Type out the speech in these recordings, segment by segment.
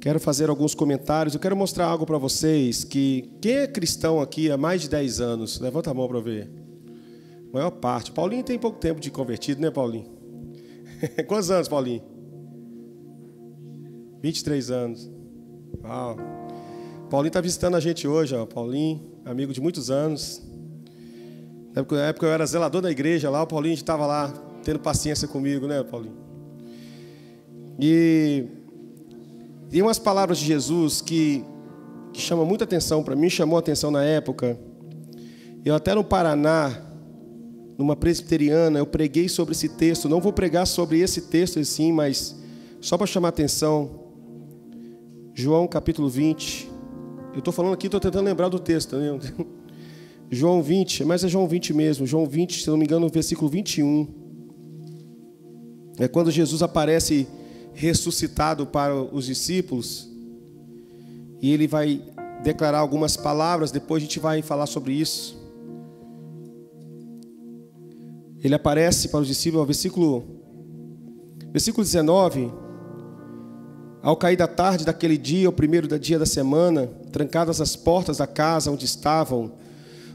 Quero fazer alguns comentários. Eu quero mostrar algo para vocês, que quem é cristão aqui há mais de 10 anos? Levanta a mão para ver. A maior parte. Paulinho tem pouco tempo de convertido, né, Paulinho? Quantos anos, Paulinho? 23 anos. Uau. Paulinho está visitando a gente hoje, ó. Paulinho, amigo de muitos anos. Na época eu era zelador da igreja lá, o Paulinho estava lá tendo paciência comigo, né, Paulinho? E umas palavras de Jesus que chamam muita atenção para mim, chamou a atenção na época. Eu até no Paraná, numa presbiteriana, eu preguei sobre esse texto. Não vou pregar sobre esse texto assim, mas só para chamar a atenção. João capítulo 20. Eu estou falando aqui, estou tentando lembrar do texto, né? João 20, mas é João 20 mesmo. João 20, se não me engano, no versículo 21. É quando Jesus aparece ressuscitado para os discípulos. E ele vai declarar algumas palavras, depois a gente vai falar sobre isso. Ele aparece para os discípulos, versículo 19. Ao cair da tarde daquele dia, o primeiro dia da semana, trancadas as portas da casa onde estavam,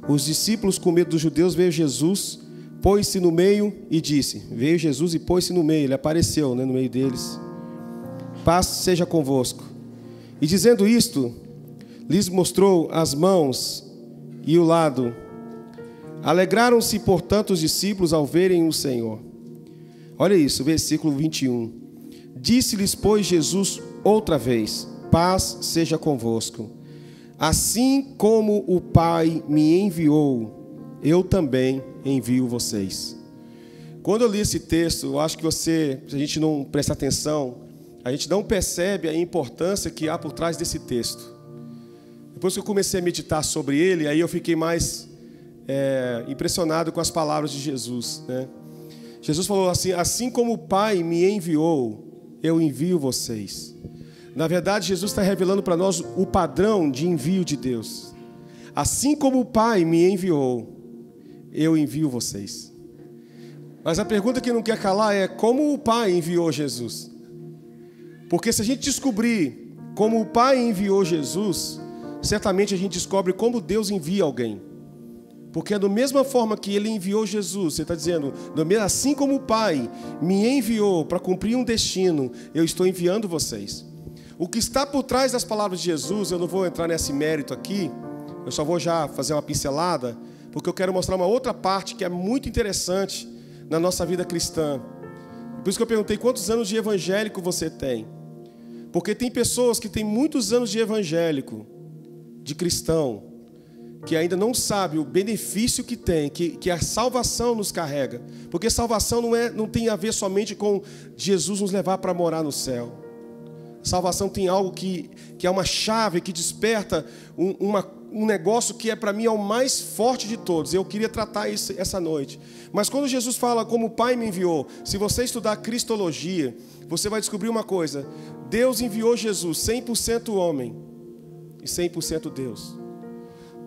os discípulos, com medo dos judeus, veio Jesus, pôs-se no meio e disse. Veio Jesus e pôs-se no meio, ele apareceu, né, no meio deles. Paz seja convosco. E dizendo isto, lhes mostrou as mãos e o lado. Alegraram-se, portanto, os discípulos ao verem o Senhor. Olha isso, versículo 21. Disse-lhes, pois, Jesus outra vez: paz seja convosco. Assim como o Pai me enviou, eu também envio vocês. Quando eu li esse texto, eu acho que se a gente não prestar atenção, a gente não percebe a importância que há por trás desse texto. Depois que eu comecei a meditar sobre ele, aí eu fiquei mais impressionado com as palavras de Jesus, né? Jesus falou assim: assim como o Pai me enviou, eu envio vocês. Na verdade, Jesus está revelando para nós o padrão de envio de Deus. Assim como o Pai me enviou, eu envio vocês. Mas a pergunta que não quer calar é: como o Pai enviou Jesus? Porque se a gente descobrir como o Pai enviou Jesus, certamente a gente descobre como Deus envia alguém. Porque é da mesma forma que Ele enviou Jesus, você está dizendo, assim como o Pai me enviou para cumprir um destino, eu estou enviando vocês. O que está por trás das palavras de Jesus, eu não vou entrar nesse mérito aqui, eu só vou já fazer uma pincelada, porque eu quero mostrar uma outra parte que é muito interessante na nossa vida cristã. Por isso que eu perguntei: quantos anos de evangélico você tem? Porque tem pessoas que têm muitos anos de evangélico, de cristão, que ainda não sabe o benefício que tem, que a salvação nos carrega. Porque salvação não tem a ver somente com Jesus nos levar para morar no céu. Salvação tem algo que é uma chave, que desperta um negócio que para mim é o mais forte de todos. Eu queria tratar isso essa noite. Mas quando Jesus fala como o Pai me enviou, se você estudar cristologia, você vai descobrir uma coisa: Deus enviou Jesus 100% homem e 100% Deus.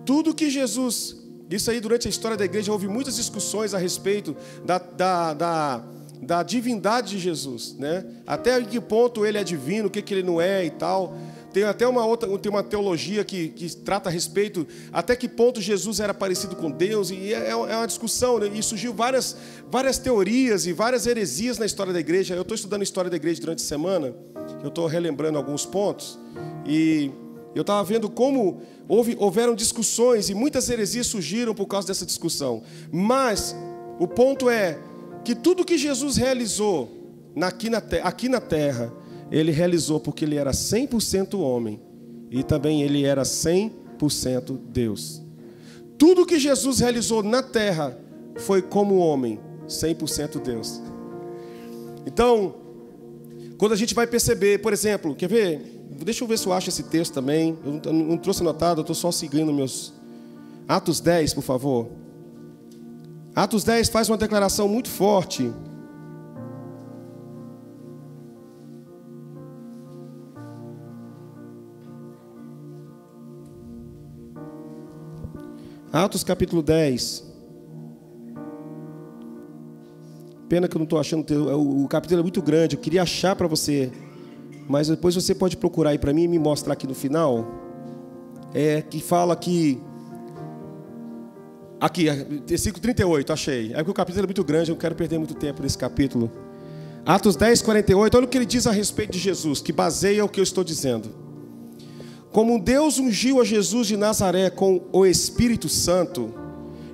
Tudo que Jesus... Isso aí, durante a história da igreja, houve muitas discussões a respeito da divindade de Jesus, né? Até em que ponto ele é divino, o que ele não é e tal. Tem até tem uma teologia que trata a respeito até que ponto Jesus era parecido com Deus. E é uma discussão, né? E surgiu várias teorias e várias heresias na história da igreja. Eu estou estudando a história da igreja durante a semana. Eu estou relembrando alguns pontos. E eu estava vendo como houveram discussões e muitas heresias surgiram por causa dessa discussão. Mas o ponto é que tudo que Jesus realizou aqui na terra, Ele realizou porque Ele era 100% homem e também Ele era 100% Deus. Tudo que Jesus realizou na terra foi como homem, 100% Deus. Então, quando a gente vai perceber, por exemplo, quer ver? Deixa eu ver se eu acho esse texto também. Eu não trouxe anotado, eu estou só seguindo meus... Atos 10, por favor. Atos 10 faz uma declaração muito forte. Atos capítulo 10. Pena que eu não estou achando... O capítulo é muito grande, eu queria achar para você mas depois você pode procurar aí para mim e me mostrar aqui no final. Que fala que... Aqui, versículo 38, achei. É porque o capítulo é muito grande, eu não quero perder muito tempo nesse capítulo. Atos 10, 48, olha o que ele diz a respeito de Jesus, que baseia o que eu estou dizendo. Como Deus ungiu a Jesus de Nazaré com o Espírito Santo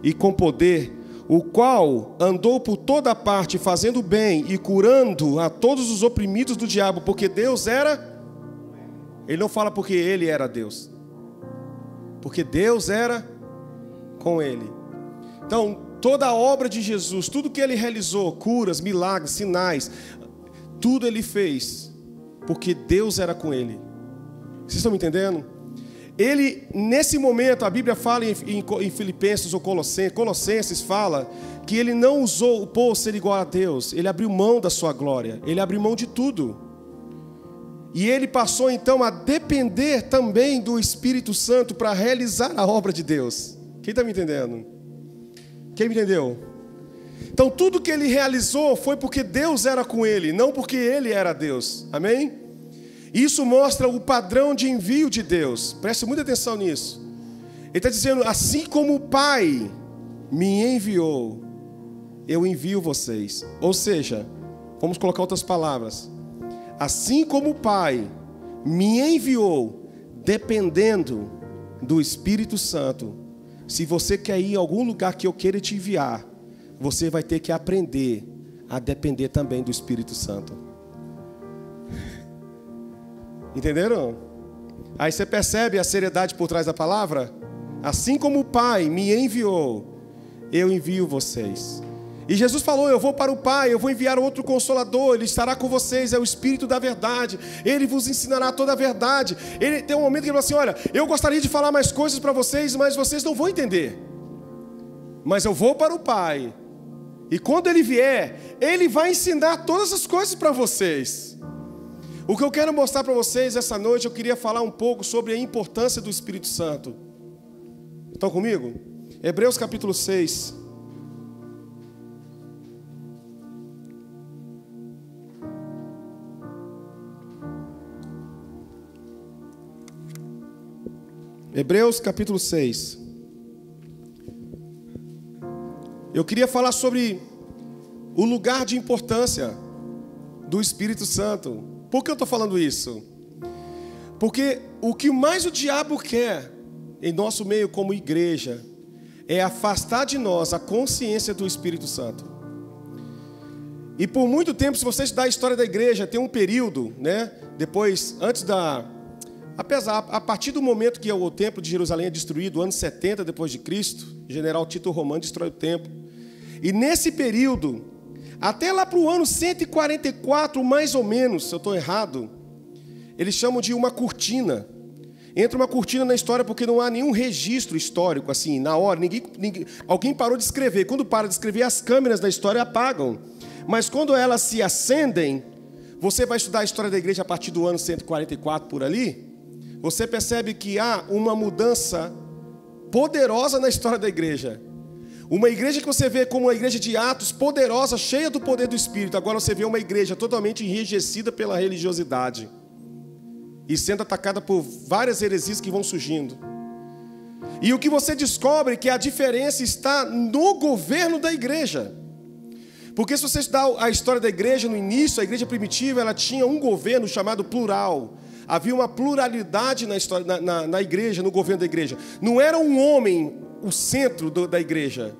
e com poder, o qual andou por toda parte fazendo bem e curando a todos os oprimidos do diabo, porque Deus era... Ele não fala porque ele era Deus, porque Deus era com ele. Então, toda a obra de Jesus, tudo que ele realizou, curas, milagres, sinais, tudo ele fez porque Deus era com ele. Vocês estão me entendendo? Ele, nesse momento, a Bíblia fala em Filipenses ou Colossenses fala que ele não usou o ser igual a Deus, ele abriu mão da sua glória, ele abriu mão de tudo. E ele passou então a depender também do Espírito Santo para realizar a obra de Deus. Quem está me entendendo? Quem me entendeu? Então tudo que ele realizou foi porque Deus era com ele, não porque ele era Deus. Amém? Isso mostra o padrão de envio de Deus. Preste muita atenção nisso. Ele está dizendo, assim como o Pai me enviou, eu envio vocês. Ou seja, vamos colocar outras palavras. Assim como o Pai me enviou, dependendo do Espírito Santo, se você quer ir em algum lugar que eu queira te enviar, você vai ter que aprender a depender também do Espírito Santo. Entenderam? Aí você percebe a seriedade por trás da palavra? Assim como o Pai me enviou, eu envio vocês. E Jesus falou, eu vou para o Pai, eu vou enviar outro Consolador, Ele estará com vocês, é o Espírito da verdade, Ele vos ensinará toda a verdade. Ele tem um momento que ele fala assim, olha, eu gostaria de falar mais coisas para vocês, mas vocês não vão entender. Mas eu vou para o Pai, e quando Ele vier, Ele vai ensinar todas as coisas para vocês. O que eu quero mostrar para vocês essa noite, eu queria falar um pouco sobre a importância do Espírito Santo. Estão comigo? Hebreus capítulo 6. Hebreus capítulo 6. Eu queria falar sobre o lugar de importância do Espírito Santo. Por que eu estou falando isso? Porque o que mais o diabo quer em nosso meio como igreja é afastar de nós a consciência do Espírito Santo. E por muito tempo, se você estudar a história da igreja, tem um período, né? Depois, a partir do momento que o templo de Jerusalém é destruído, ano 70 depois de Cristo, o general Tito Romano destrói o templo. E nesse período, até lá para o ano 144, mais ou menos, se eu estou errado, eles chamam de uma cortina. Entra uma cortina na história porque não há nenhum registro histórico, assim, na hora. Alguém parou de escrever. Quando para de escrever, as câmeras da história apagam. Mas quando elas se acendem, você vai estudar a história da igreja a partir do ano 144 por ali, você percebe que há uma mudança poderosa na história da igreja. Uma igreja que você vê como uma igreja de Atos, poderosa, cheia do poder do Espírito. Agora você vê uma igreja totalmente enrijecida pela religiosidade e sendo atacada por várias heresias que vão surgindo. E o que você descobre é que a diferença está no governo da igreja. Porque se você estudar a história da igreja, no início, a igreja primitiva, ela tinha um governo chamado plural. Havia uma pluralidade na história, na igreja, no governo da igreja. Não era um homem o centro da igreja.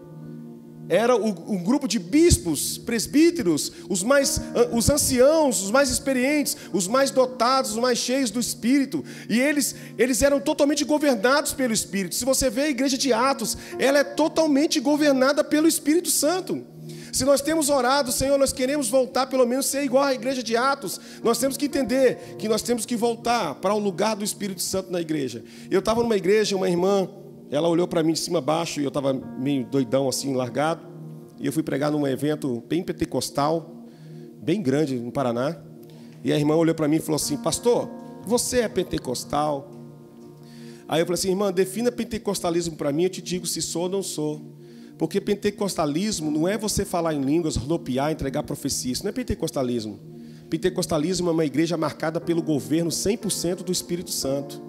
Era um grupo de bispos, presbíteros, os anciãos, os mais experientes, os mais dotados, os mais cheios do Espírito. E eles eram totalmente governados pelo Espírito. Se você vê a igreja de Atos, ela é totalmente governada pelo Espírito Santo. Se nós temos orado, Senhor, nós queremos voltar, pelo menos ser igual à igreja de Atos, nós temos que entender que nós temos que voltar para o lugar do Espírito Santo na igreja. Eu estava numa igreja, uma irmã, ela olhou para mim de cima a baixo, e eu estava meio doidão assim, largado, e eu fui pregar num evento bem pentecostal, bem grande no Paraná, e a irmã olhou para mim e falou assim: pastor, você é pentecostal? Aí eu falei assim: irmã, defina pentecostalismo para mim, eu te digo se sou ou não sou. Porque pentecostalismo não é você falar em línguas, rodopiar, entregar profecia. Isso não é pentecostalismo. Pentecostalismo é uma igreja marcada pelo governo 100% do Espírito Santo.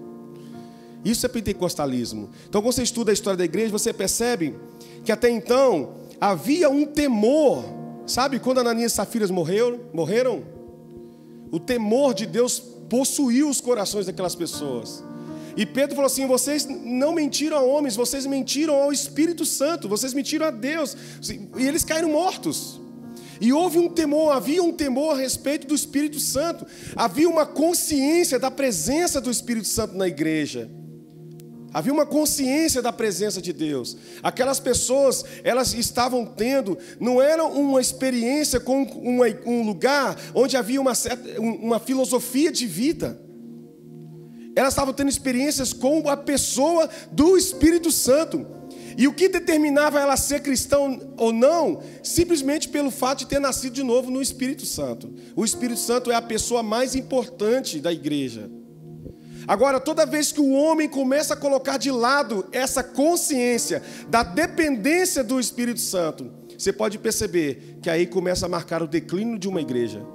Isso é pentecostalismo. Então, quando você estuda a história da igreja, você percebe que até então havia um temor. Sabe quando Ananias e Safira morreram? O temor de Deus possuiu os corações daquelas pessoas. E Pedro falou assim: vocês não mentiram a homens, vocês mentiram ao Espírito Santo, vocês mentiram a Deus. E eles caíram mortos. E houve um temor, havia um temor a respeito do Espírito Santo. Havia uma consciência da presença do Espírito Santo na igreja. Havia uma consciência da presença de Deus. Aquelas pessoas, elas estavam tendo, não era uma experiência com um lugar onde havia uma filosofia de vida. Elas estavam tendo experiências com a pessoa do Espírito Santo. E o que determinava ela ser cristã ou não, simplesmente pelo fato de ter nascido de novo no Espírito Santo. O Espírito Santo é a pessoa mais importante da igreja. Agora, toda vez que o homem começa a colocar de lado essa consciência da dependência do Espírito Santo, você pode perceber que aí começa a marcar o declínio de uma igreja.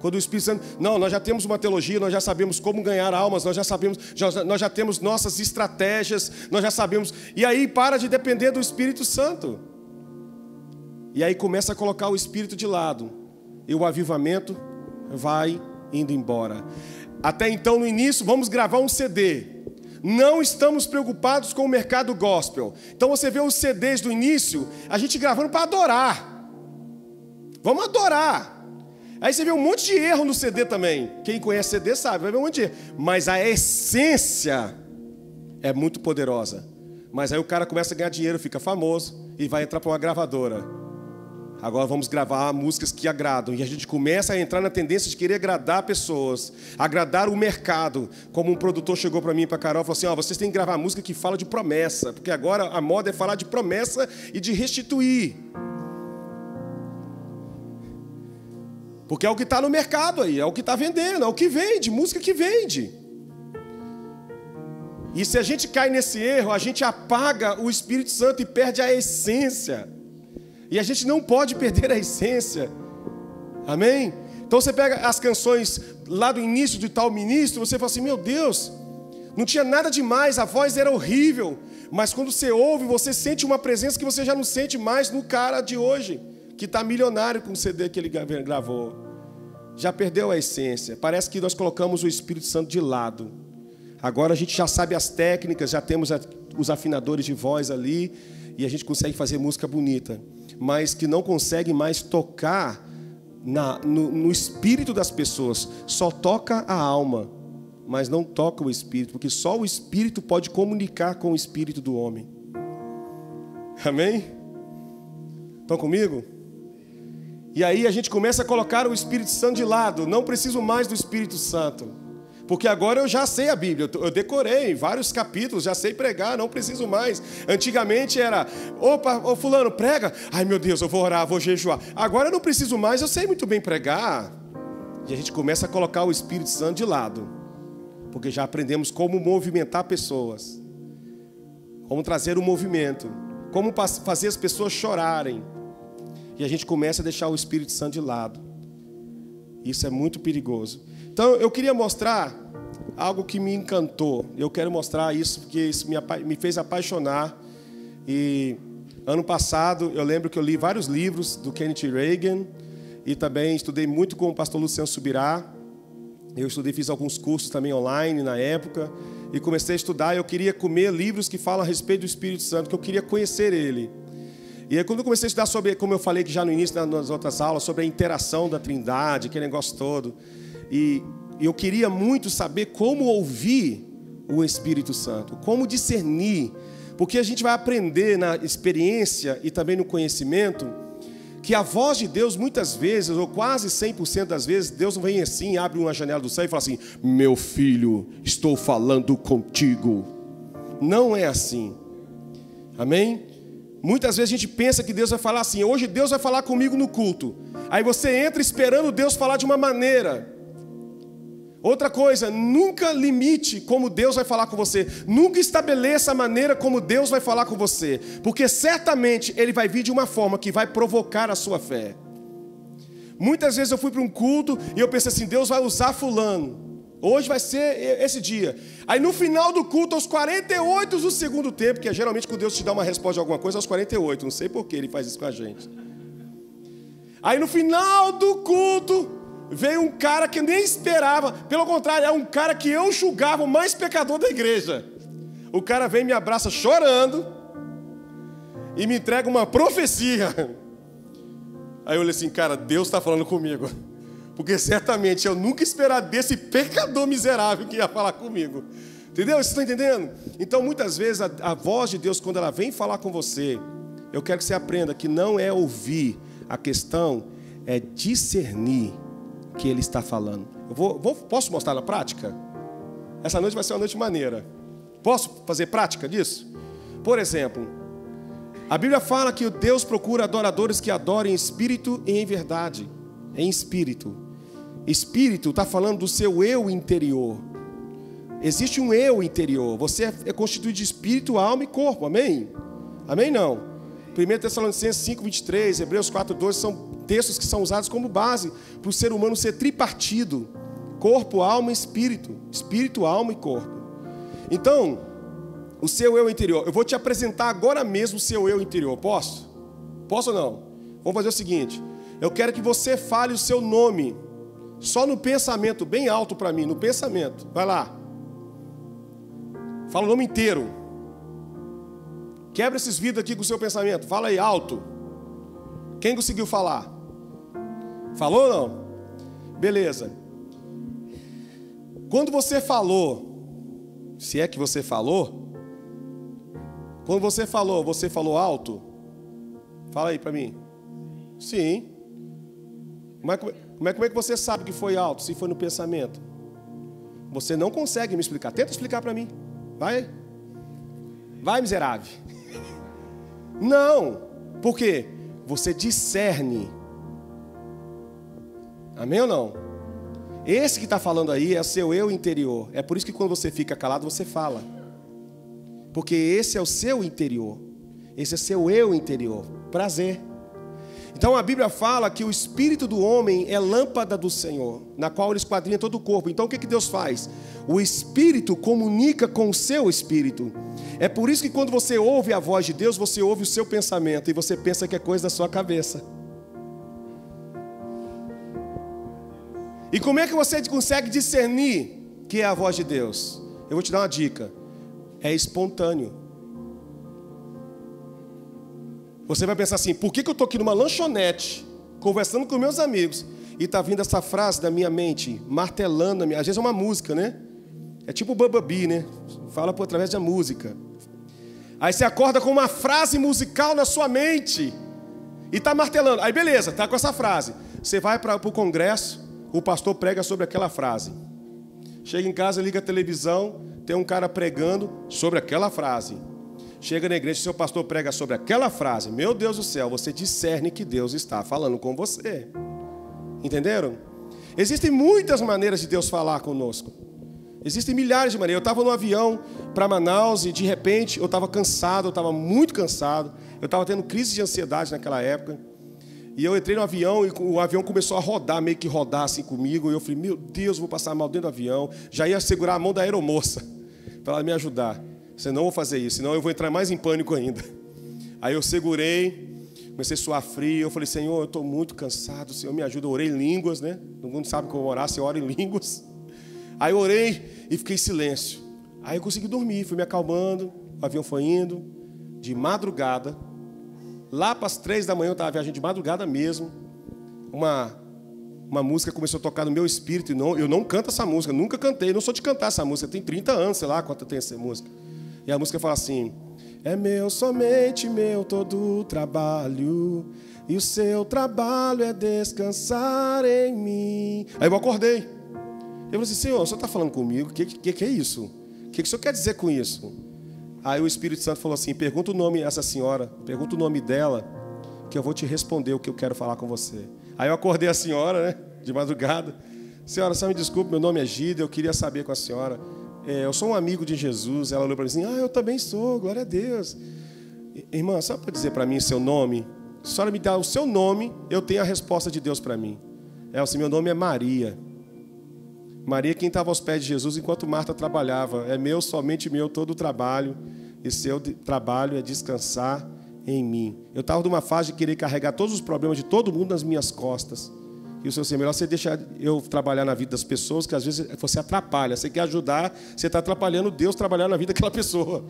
Quando o Espírito Santo, não, nós já temos uma teologia, nós já sabemos como ganhar almas, nós já temos nossas estratégias, nós já sabemos, e aí para de depender do Espírito Santo. E aí começa a colocar o Espírito de lado, e o avivamento vai indo embora. Até então, no início, vamos gravar um CD. Não estamos preocupados com o mercado gospel. Então você vê os CDs do início, a gente gravando para adorar. Vamos adorar. Aí você vê um monte de erro no CD também. Quem conhece CD sabe, vai ver um monte de erro. Mas a essência é muito poderosa. Mas aí o cara começa a ganhar dinheiro, fica famoso e vai entrar para uma gravadora. Agora vamos gravar músicas que agradam. E a gente começa a entrar na tendência de querer agradar pessoas, agradar o mercado. Como um produtor chegou para mim e para a Carol e falou assim: vocês têm que gravar música que fala de promessa, porque agora a moda é falar de promessa e de restituir. Porque é o que está no mercado aí, é o que está vendendo, é o que vende, música que vende. E se a gente cai nesse erro, a gente apaga o Espírito Santo e perde a essência. E a gente não pode perder a essência. Amém? Então você pega as canções lá do início de tal ministro, você fala assim: meu Deus, não tinha nada demais, a voz era horrível. Mas quando você ouve, você sente uma presença que você já não sente mais no cara de hoje, que está milionário com o CD que ele gravou. Já perdeu a essência. Parece que nós colocamos o Espírito Santo de lado. Agora a gente já sabe as técnicas, já temos os afinadores de voz ali, e a gente consegue fazer música bonita, mas que não consegue mais tocar no espírito das pessoas. Só toca a alma, mas não toca o espírito, porque só o espírito pode comunicar com o espírito do homem. Amém? Estão comigo? E aí a gente começa a colocar o Espírito Santo de lado. Não preciso mais do Espírito Santo, porque agora eu já sei a Bíblia, eu decorei vários capítulos, já sei pregar, não preciso mais. Antigamente era: opa, ô fulano, prega. Ai meu Deus, eu vou orar, vou jejuar. Agora eu não preciso mais, eu sei muito bem pregar. E a gente começa a colocar o Espírito Santo de lado, porque já aprendemos como movimentar pessoas, como trazer o movimento, como fazer as pessoas chorarem. E a gente começa a deixar o Espírito Santo de lado. Isso é muito perigoso. Então eu queria mostrar algo que me encantou. Eu quero mostrar isso porque isso me fez apaixonar. E ano passado eu lembro que eu li vários livros do Kenneth Reagan e também estudei muito com o pastor Luciano Subirá. Eu fiz alguns cursos também online na época e comecei a estudar. Eu queria comer livros que falam a respeito do Espírito Santo, que eu queria conhecer ele. E aí quando eu comecei a estudar sobre, como eu falei que já no início nas outras aulas, sobre a interação da Trindade, aquele negócio todo, e eu queria muito saber como ouvir o Espírito Santo, como discernir, porque a gente vai aprender na experiência e também no conhecimento que a voz de Deus muitas vezes, ou quase 100% das vezes, Deus não vem assim, abre uma janela do céu e fala assim: meu filho, estou falando contigo. Não é assim. Amém? Muitas vezes a gente pensa que Deus vai falar assim: hoje Deus vai falar comigo no culto. Aí você entra esperando Deus falar de uma maneira. Outra coisa, nunca limite como Deus vai falar com você. Nunca estabeleça a maneira como Deus vai falar com você, porque certamente Ele vai vir de uma forma que vai provocar a sua fé. Muitas vezes eu fui para um culto e eu pensei assim, Deus vai usar fulano. Hoje vai ser esse dia. Aí no final do culto, aos 48 do segundo tempo, que é geralmente quando Deus te dá uma resposta de alguma coisa, aos 48. Não sei por que Ele faz isso com a gente. Aí no final do culto, veio um cara que eu nem esperava. Pelo contrário, é um cara que eu julgava o mais pecador da igreja. O cara vem e me abraça chorando e me entrega uma profecia. Aí eu olhei assim, cara, Deus está falando comigo. Porque certamente eu nunca esperava desse pecador miserável que ia falar comigo. Entendeu? Vocês estão entendendo? Então, muitas vezes, a voz de Deus, quando ela vem falar com você, eu quero que você aprenda que não é ouvir. A questão é discernir que Ele está falando. Posso mostrar na prática? Essa noite vai ser uma noite maneira. Posso fazer prática disso? Por exemplo, a Bíblia fala que Deus procura adoradores que adorem em espírito e em verdade. Em espírito. Espírito está falando do seu eu interior. Existe um eu interior. Você é constituído de espírito, alma e corpo. Amém? Amém não? 1 Tessalonicenses 5, 23, Hebreus 4, 12 são textos que são usados como base para o ser humano ser tripartido. Corpo, alma e espírito. Espírito, alma e corpo. Então, o seu eu interior. Eu vou te apresentar agora mesmo o seu eu interior. Posso? Posso ou não? Vamos fazer o seguinte. Eu quero que você fale o seu nome. Só no pensamento, bem alto para mim, no pensamento. Vai lá. Fala o nome inteiro. Quebra esses vidros aqui com o seu pensamento. Fala aí, alto. Quem conseguiu falar? Falou ou não? Beleza. Quando você falou, se é que você falou, quando você falou alto? Fala aí para mim. Sim. Como é que você sabe que foi alto, se foi no pensamento? Você não consegue me explicar. Tenta explicar para mim. Vai. Vai, miserável. Não. Por quê? Você discerne. Amém ou não? Esse que está falando aí é o seu eu interior. É por isso que quando você fica calado, você fala. Porque esse é o seu interior. Esse é seu eu interior. Prazer. Então a Bíblia fala que o espírito do homem é lâmpada do Senhor, na qual ele esquadrinha todo o corpo. Então o que Deus faz? O espírito comunica com o seu espírito. É por isso que quando você ouve a voz de Deus, você ouve o seu pensamento e você pensa que é coisa da sua cabeça. E como é que você consegue discernir que é a voz de Deus? Eu vou te dar uma dica. É espontâneo. Você vai pensar assim, por que eu estou aqui numa lanchonete, conversando com meus amigos, e está vindo essa frase da minha mente, martelando, às vezes é uma música, né? É tipo o Bababi, né? Fala por através da música. Aí você acorda com uma frase musical na sua mente, e está martelando. Aí beleza, está com essa frase. Você vai para o congresso, o pastor prega sobre aquela frase. Chega em casa, liga a televisão, tem um cara pregando sobre aquela frase. Chega na igreja, seu pastor prega sobre aquela frase. Meu Deus do céu, você discerne que Deus está falando com você. Entenderam? Existem muitas maneiras de Deus falar conosco. Existem milhares de maneiras. Eu estava no avião para Manaus e de repente eu estava cansado, eu estava muito cansado. Eu estava tendo crise de ansiedade naquela época. E eu entrei no avião e o avião começou a rodar, meio que rodar assim comigo. E eu falei, meu Deus, vou passar mal dentro do avião. Já ia segurar a mão da aeromoça para ela me ajudar. Senão eu vou fazer isso, senão eu vou entrar mais em pânico ainda. Aí eu segurei, comecei a suar frio. Eu falei, Senhor, eu estou muito cansado, Senhor, me ajuda. Eu orei em línguas, né? Todo mundo sabe que eu vou orar, você ora em línguas. Aí eu orei e fiquei em silêncio. Aí eu consegui dormir, fui me acalmando. O avião foi indo, de madrugada. Lá para as 3 da manhã eu estava viajando de madrugada mesmo. Uma música começou a tocar no meu espírito. E eu não canto essa música, nunca cantei. Não sou de cantar essa música, tem 30 anos, sei lá quanto tem essa música. E a música fala assim: é meu, somente meu todo o trabalho, e o seu trabalho é descansar em mim. Aí eu acordei. Eu falei assim, Senhor, o Senhor está falando comigo? O que é isso? O que o Senhor quer dizer com isso? Aí o Espírito Santo falou assim, pergunta o nome dessa senhora, pergunta o nome dela, que eu vou te responder o que eu quero falar com você. Aí eu acordei a senhora, né, de madrugada. Senhora, só me desculpe, meu nome é Gida, eu queria saber com a senhora. Eu sou um amigo de Jesus. Ela olhou para mim assim, eu também sou, glória a Deus. Irmã, só para dizer para mim seu nome, se a senhora me dá o seu nome, eu tenho a resposta de Deus para mim. Elcio, meu nome é Maria. Maria, quem estava aos pés de Jesus enquanto Marta trabalhava. É meu, somente meu, todo o trabalho. E seu trabalho é descansar em mim. Eu estava numa fase de querer carregar todos os problemas de todo mundo nas minhas costas. E o Senhor disse, melhor você deixar eu trabalhar na vida das pessoas, que às vezes você atrapalha. Você quer ajudar, você está atrapalhando Deus trabalhar na vida daquela pessoa.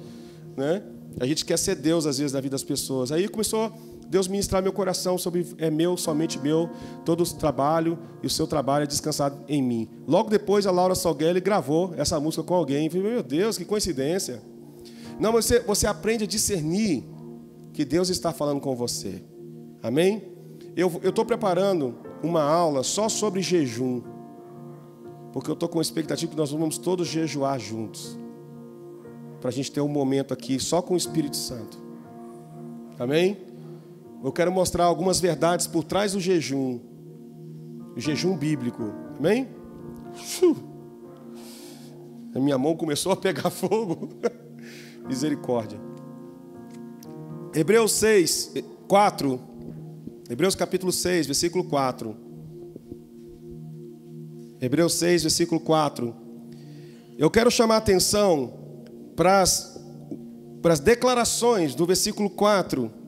Né? A gente quer ser Deus, às vezes, na vida das pessoas. Aí começou Deus ministrar meu coração sobre é meu, somente meu, todo o trabalho e o seu trabalho é descansado em mim. Logo depois, a Laura Salguelli gravou essa música com alguém. Eu falei, meu Deus, que coincidência. Não, você aprende a discernir que Deus está falando com você. Amém? Eu estou preparando uma aula só sobre jejum, porque eu estou com a expectativa que nós vamos todos jejuar juntos, para a gente ter um momento aqui só com o Espírito Santo. Amém? Eu quero mostrar algumas verdades por trás do jejum, o jejum bíblico. Amém? A minha mão começou a pegar fogo. Misericórdia. Hebreus 6, 4. Hebreus capítulo 6, versículo 4. Hebreus 6, versículo 4. Eu quero chamar a atenção para as declarações do versículo 4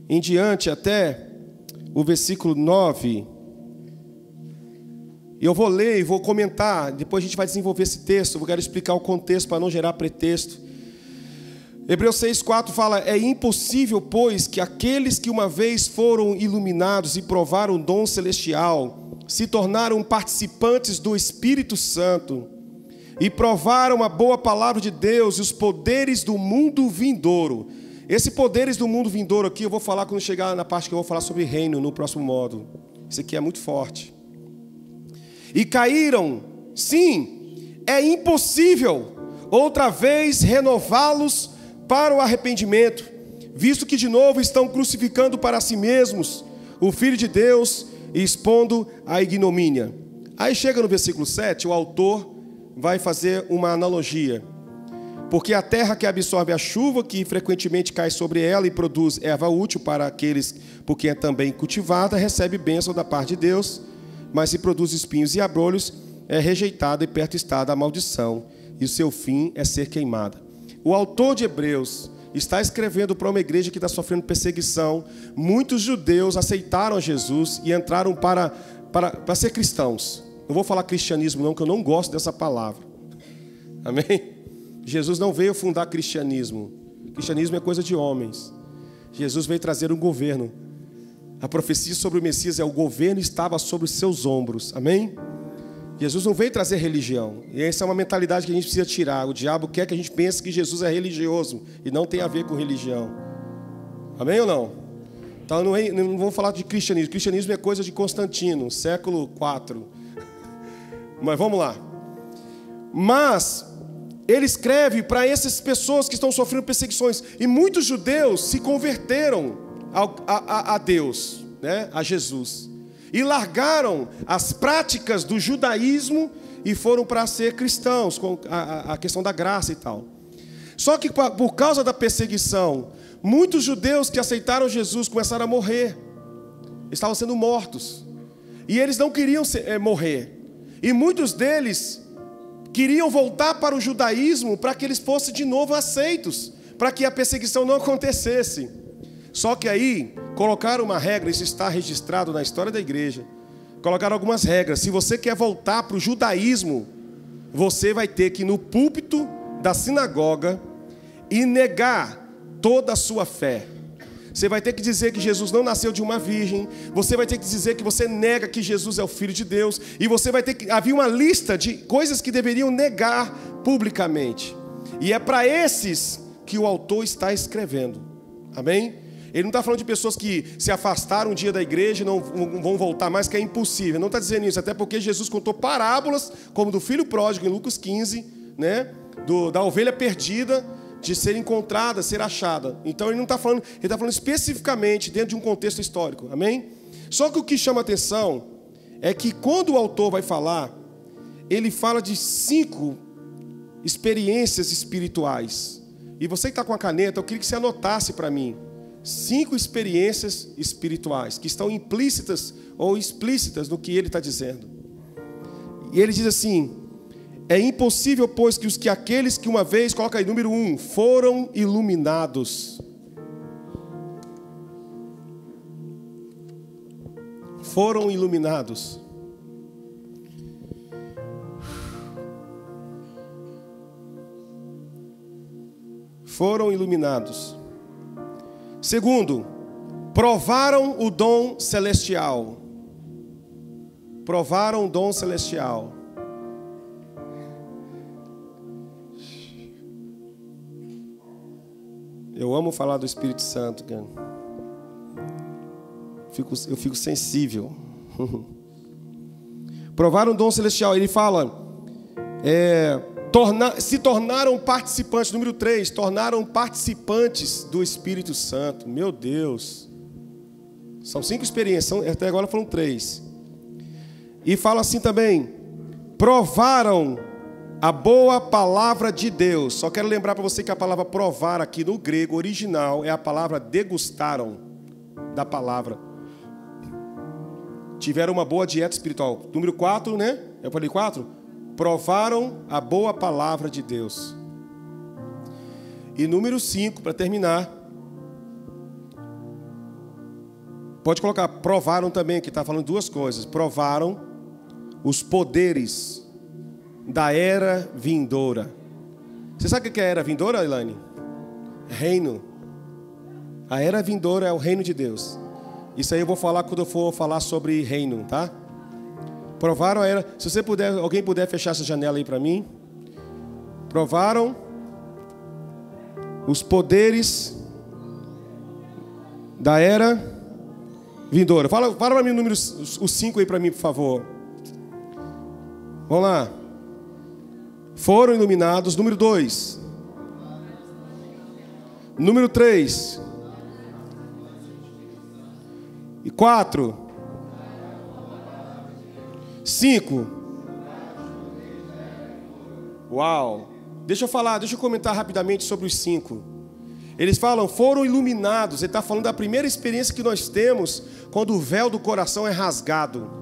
em diante até o versículo 9. E eu vou ler e vou comentar, depois a gente vai desenvolver esse texto. Eu quero explicar o contexto para não gerar pretexto. Hebreus 6,4 fala, é impossível, pois, que aqueles que uma vez foram iluminados e provaram o dom celestial, se tornaram participantes do Espírito Santo, e provaram a boa palavra de Deus e os poderes do mundo vindouro. Esse poderes do mundo vindouro aqui, eu vou falar quando chegar na parte que eu vou falar sobre reino, no próximo módulo. Isso aqui é muito forte. E caíram, sim, é impossível outra vez renová-los para o arrependimento, visto que de novo estão crucificando para si mesmos o Filho de Deus e expondo a ignomínia. Aí chega no versículo 7, o autor vai fazer uma analogia. Porque a terra que absorve a chuva, que frequentemente cai sobre ela e produz erva útil para aqueles por quem é também cultivada, recebe bênção da parte de Deus, mas se produz espinhos e abrolhos, é rejeitada e perto está da maldição, e o seu fim é ser queimada. O autor de Hebreus está escrevendo para uma igreja que está sofrendo perseguição. Muitos judeus aceitaram Jesus e entraram para ser cristãos. Não vou falar cristianismo não, que eu não gosto dessa palavra. Amém? Jesus não veio fundar cristianismo. Cristianismo é coisa de homens. Jesus veio trazer um governo. A profecia sobre o Messias é o governo estava sobre os seus ombros. Amém? Jesus não veio trazer religião. E essa é uma mentalidade que a gente precisa tirar. O diabo quer que a gente pense que Jesus é religioso e não tem a ver com religião. Amém ou não? Então não vamos falar de cristianismo. Cristianismo é coisa de Constantino, século IV. Mas vamos lá. Mas ele escreve para essas pessoas que estão sofrendo perseguições. E muitos judeus se converteram a Deus, né? A Jesus. E largaram as práticas do judaísmo e foram para ser cristãos, com a questão da graça e tal. Só que por causa da perseguição, muitos judeus que aceitaram Jesus começaram a morrer. Estavam sendo mortos. E eles não queriam morrer. E muitos deles queriam voltar para o judaísmo para que eles fossem de novo aceitos, para que a perseguição não acontecesse. Só que aí colocaram uma regra, isso está registrado na história da igreja. Colocaram algumas regras. Se você quer voltar para o judaísmo, você vai ter que ir no púlpito da sinagoga e negar toda a sua fé. Você vai ter que dizer que Jesus não nasceu de uma virgem. Você vai ter que dizer que você nega que Jesus é o Filho de Deus. E você vai ter que... Havia uma lista de coisas que deveriam negar publicamente. E é para esses que o autor está escrevendo. Amém? Ele não está falando de pessoas que se afastaram um dia da igreja e não vão voltar mais, que é impossível. Não está dizendo isso, até porque Jesus contou parábolas, como do filho pródigo em Lucas 15, né? Da ovelha perdida, de ser encontrada, ser achada. Então ele não está falando, ele está falando especificamente dentro de um contexto histórico. Amém? Só que o que chama atenção é que quando o autor vai falar, ele fala de 5 experiências espirituais. E você que está com a caneta, eu queria que você anotasse para mim. 5 experiências espirituais que estão implícitas ou explícitas no que ele está dizendo. E ele diz assim: é impossível, pois, que aqueles que uma vez, coloca aí, número 1, foram iluminados. Foram iluminados. Foram iluminados. Segundo, provaram o dom celestial. Provaram o dom celestial. Eu amo falar do Espírito Santo, cara. Eu fico sensível. Provaram o dom celestial. Ele fala, se tornaram participantes. Número 3, tornaram participantes do Espírito Santo. Meu Deus. São 5 experiências, até agora foram 3. E fala assim também: provaram a boa palavra de Deus. Só quero lembrar para você que a palavra provar aqui no grego original é a palavra degustaram da palavra. Tiveram uma boa dieta espiritual. Número 4, né? Eu falei 4? Provaram a boa palavra de Deus. E número 5, para terminar. Pode colocar, provaram também, que está falando 2 coisas. Provaram os poderes da era vindoura. Você sabe o que é a era vindoura, Elaine? Reino. A era vindoura é o reino de Deus. Isso aí eu vou falar quando eu for falar sobre reino, tá? Provaram a era. Se você puder, alguém puder fechar essa janela aí para mim. Provaram os poderes da era vindoura. Fala para mim os 5 aí para mim, por favor. Vamos lá. Foram iluminados. Número 2. Número 3. E 4. 5. Uau. Deixa eu comentar rapidamente sobre os 5. Eles falam, foram iluminados. Ele está falando da primeira experiência que nós temos quando o véu do coração é rasgado.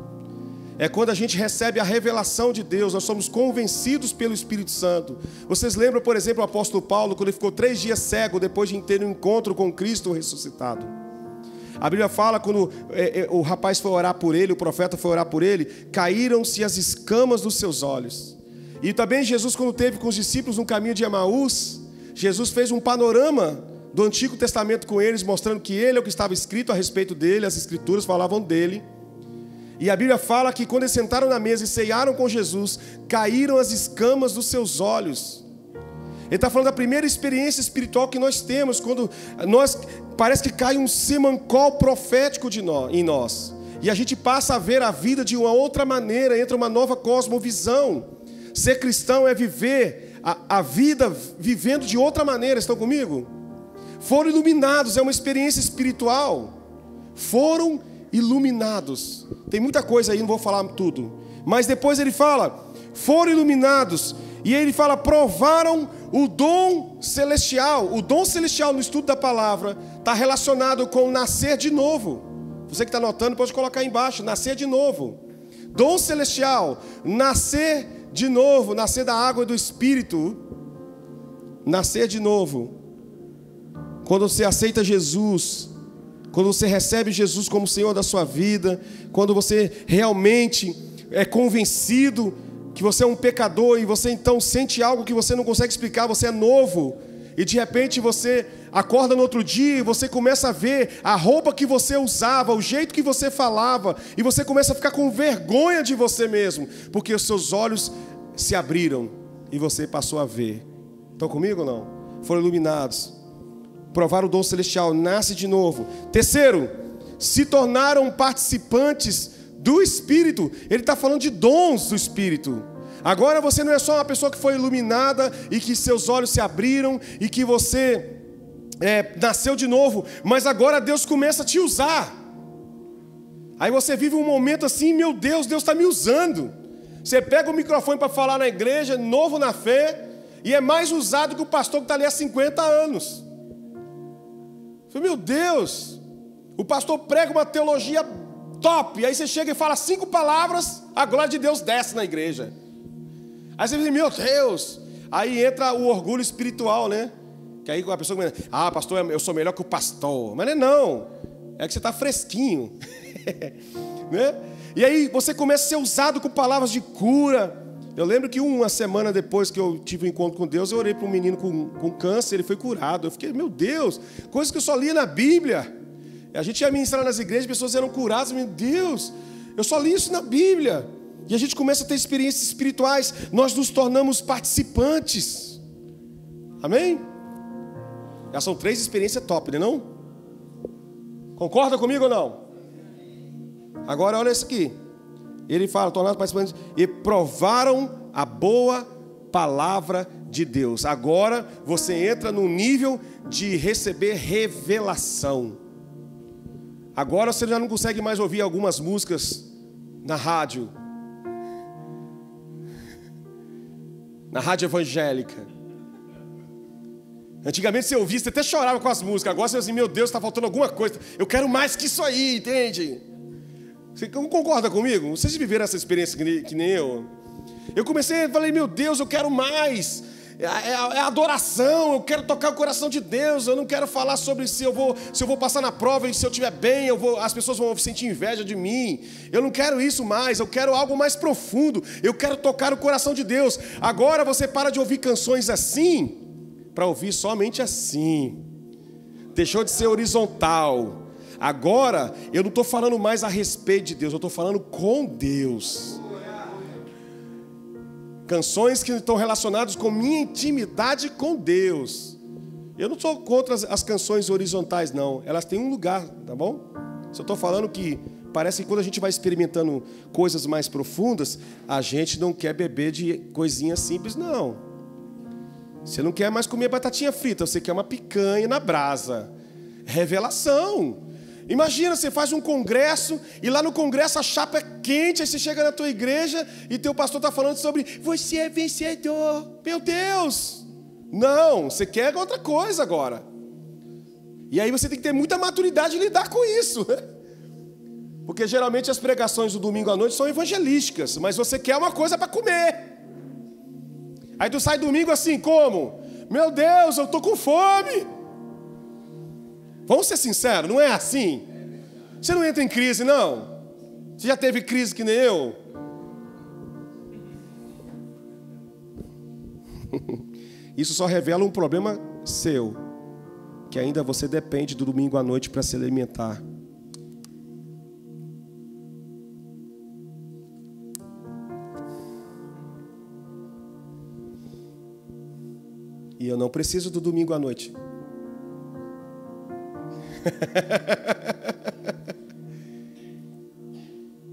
É quando a gente recebe a revelação de Deus, nós somos convencidos pelo Espírito Santo. Vocês lembram, por exemplo, o apóstolo Paulo, quando ele ficou 3 dias cego depois de ter um encontro com Cristo ressuscitado. A Bíblia fala, quando o rapaz foi orar por ele, o profeta foi orar por ele, caíram-se as escamas dos seus olhos. E também Jesus, quando esteve com os discípulos no caminho de Emaús, Jesus fez um panorama do Antigo Testamento com eles, mostrando que ele é o que estava escrito a respeito dele, as Escrituras falavam dele. E a Bíblia fala que quando eles sentaram na mesa e cearam com Jesus, caíram as escamas dos seus olhos. Ele está falando da primeira experiência espiritual que nós temos, quando parece que cai um semancol profético em nós. E a gente passa a ver a vida de uma outra maneira, entra uma nova cosmovisão. Ser cristão é viver a vida vivendo de outra maneira, estão comigo? Foram iluminados, é uma experiência espiritual. Foram iluminados. Tem muita coisa aí, não vou falar tudo. Mas depois ele fala, foram iluminados. E ele fala, provaram o dom celestial. O dom celestial no estudo da palavra está relacionado com nascer de novo. Você que está anotando pode colocar aí embaixo, nascer de novo. Dom celestial, nascer de novo, nascer da água e do Espírito. Nascer de novo. Quando você aceita Jesus, quando você recebe Jesus como Senhor da sua vida, quando você realmente é convencido que você é um pecador e você então sente algo que você não consegue explicar, você é novo, e de repente você acorda no outro dia e você começa a ver a roupa que você usava, o jeito que você falava, e você começa a ficar com vergonha de você mesmo, porque os seus olhos se abriram e você passou a ver. Estão comigo ou não? Foram iluminados. Provaram o dom celestial, nasce de novo. Terceiro, se tornaram participantes do Espírito. Ele está falando de dons do Espírito. Agora você não é só uma pessoa que foi iluminada e que seus olhos se abriram e que você nasceu de novo, mas agora Deus começa a te usar. Aí você vive um momento assim, meu Deus, Deus está me usando. Você pega o microfone para falar na igreja, novo na fé, e é mais usado que o pastor que está ali há 50 anos. Eu falei, meu Deus, o pastor prega uma teologia top, aí você chega e fala 5 palavras, a glória de Deus desce na igreja. Aí você diz, meu Deus, aí entra o orgulho espiritual, né? Que aí a pessoa começa, pastor, eu sou melhor que o pastor. Mas não é que você está fresquinho. Né? E aí você começa a ser usado com palavras de cura. Eu lembro que uma semana depois que eu tive um encontro com Deus, eu orei para um menino com câncer, ele foi curado. Eu fiquei, meu Deus, coisas que eu só lia na Bíblia. A gente ia ministrar nas igrejas, pessoas eram curadas, meu Deus, eu só li isso na Bíblia. E a gente começa a ter experiências espirituais, nós nos tornamos participantes. Amém? Já são 3 experiências top, não? Concorda comigo ou não? Agora olha isso aqui. Ele fala, tornaram participantes e provaram a boa palavra de Deus. Agora você entra no nível de receber revelação. Agora você já não consegue mais ouvir algumas músicas na rádio. Na rádio evangélica. Antigamente você ouvia, você até chorava com as músicas. Agora você diz assim, meu Deus, está faltando alguma coisa. Eu quero mais que isso aí, entende? Você não concorda comigo? Vocês viveram essa experiência que nem eu? Eu comecei, falei, meu Deus, eu quero mais. É adoração, eu quero tocar o coração de Deus. Eu não quero falar sobre se eu vou passar na prova e se eu estiver bem, as pessoas vão sentir inveja de mim. Eu não quero isso mais, eu quero algo mais profundo. Eu quero tocar o coração de Deus. Agora você para de ouvir canções assim, para ouvir somente assim. Deixou de ser horizontal. Agora, eu não estou falando mais a respeito de Deus, eu estou falando com Deus. Canções que estão relacionadas com minha intimidade com Deus. Eu não sou contra as canções horizontais, não. Elas têm um lugar, tá bom? Só estou falando que parece que quando a gente vai experimentando coisas mais profundas, a gente não quer beber de coisinhas simples, não. Você não quer mais comer batatinha frita, você quer uma picanha na brasa. Revelação. Imagina, você faz um congresso e lá no congresso a chapa é quente, aí você chega na tua igreja e teu pastor está falando sobre você é vencedor. Meu Deus! Não, você quer outra coisa agora. E aí você tem que ter muita maturidade de lidar com isso. Porque geralmente as pregações do domingo à noite são evangelísticas, mas você quer uma coisa para comer. Aí tu sai domingo assim, como? Meu Deus, eu estou com fome. Vamos ser sinceros, não é assim? Você não entra em crise, não? Você já teve crise que nem eu? Isso só revela um problema seu, que ainda você depende do domingo à noite para se alimentar. E eu não preciso do domingo à noite.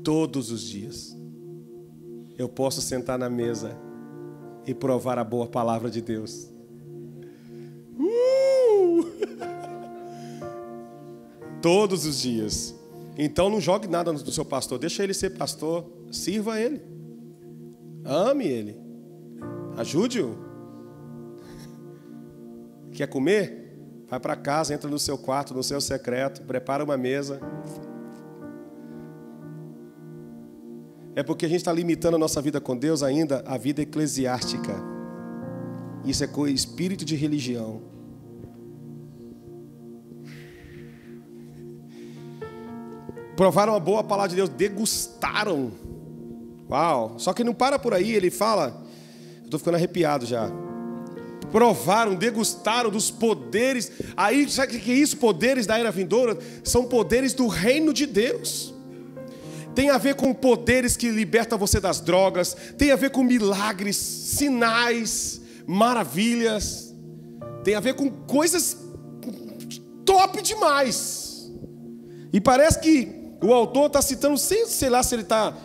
Todos os dias eu posso sentar na mesa e provar a boa palavra de Deus. Todos os dias. Então não jogue nada no seu pastor, deixa ele ser pastor, sirva ele, ame ele, ajude-o. Quer comer? Vai para casa, entra no seu quarto, no seu secreto, prepara uma mesa. É porque a gente está limitando a nossa vida com Deus ainda à vida eclesiástica. Isso é com espírito de religião. Provaram a boa palavra de Deus, degustaram. Uau! Só que não para por aí, ele fala, eu estou ficando arrepiado já. Provaram, degustaram dos poderes. Aí, sabe o que é isso? Poderes da era vindoura são poderes do reino de Deus. Tem a ver com poderes que libertam você das drogas. Tem a ver com milagres, sinais, maravilhas. Tem a ver com coisas top demais. E parece que o autor está citando, sei lá se ele está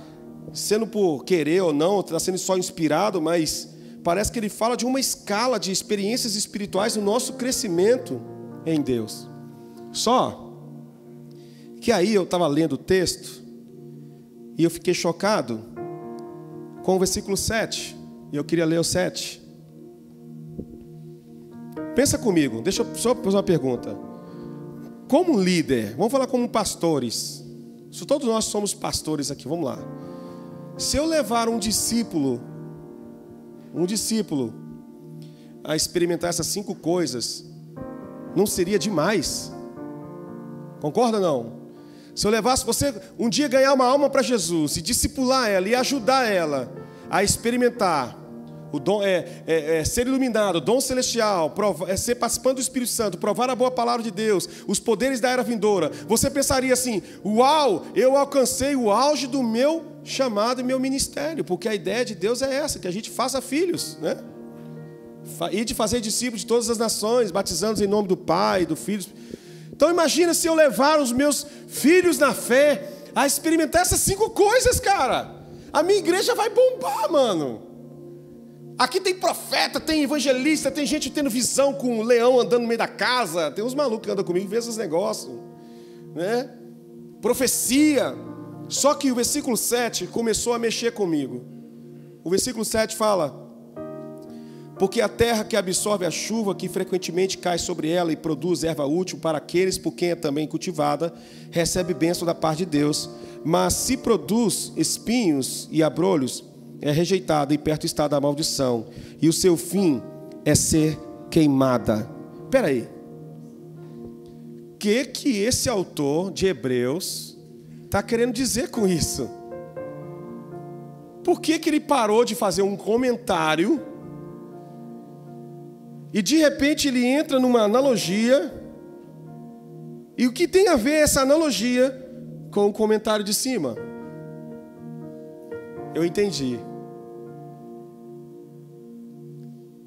sendo por querer ou não, está sendo só inspirado, mas parece que ele fala de uma escala de experiências espirituais no nosso crescimento em Deus. Só que aí eu estava lendo o texto e eu fiquei chocado com o versículo 7. E eu queria ler o 7. Pensa comigo, deixa eu só fazer uma pergunta. como líder, vamos falar como pastores. Se todos nós somos pastores aqui, vamos lá. Se eu levar um discípulo a experimentar essas 5 coisas, não seria demais? Concorda ou não? Se eu levasse você um dia ganhar uma alma para Jesus e discipular ela e ajudar ela a experimentar o dom, ser iluminado, dom celestial, ser participante do Espírito Santo, provar a boa palavra de Deus, os poderes da era vindoura, você pensaria assim: uau, eu alcancei o auge do meu chamado e meu ministério, porque a ideia de Deus é essa, que a gente faça filhos, né? E de fazer discípulos de todas as nações, batizando-os em nome do Pai, do Filho. Então imagina se eu levar os meus filhos na fé a experimentar essas 5 coisas, cara. A minha igreja vai bombar, mano. Aqui tem profeta, tem evangelista, tem gente tendo visão com um leão andando no meio da casa. Tem uns malucos que andam comigo e vê esses negócios, né? Profecia. Só que o versículo 7 começou a mexer comigo. O versículo 7 fala: porque a terra que absorve a chuva, que frequentemente cai sobre ela e produz erva útil para aqueles por quem é também cultivada, recebe bênção da parte de Deus. Mas se produz espinhos e abrolhos, é rejeitada e perto está da maldição, e o seu fim é ser queimada. Espera aí. O que esse autor de Hebreus está querendo dizer com isso? Por que ele parou de fazer um comentário e de repente ele entra numa analogia? E o que tem a ver essa analogia com o comentário de cima? Eu entendi.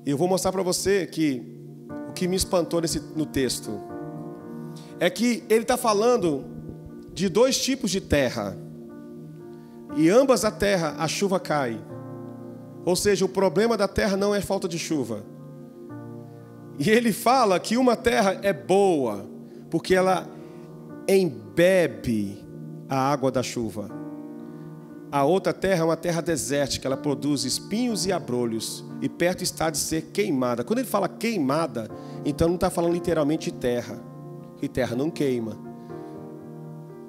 Eu vou mostrar para você que o que me espantou no texto é que ele está falando de 2 tipos de terra. E ambas a terra, a chuva cai. Ou seja, o problema da terra não é falta de chuva. E ele fala que uma terra é boa, porque ela embebe a água da chuva. A outra terra é uma terra desértica, ela produz espinhos e abrolhos, e perto está de ser queimada. Quando ele fala queimada, então não está falando literalmente de terra, que terra não queima.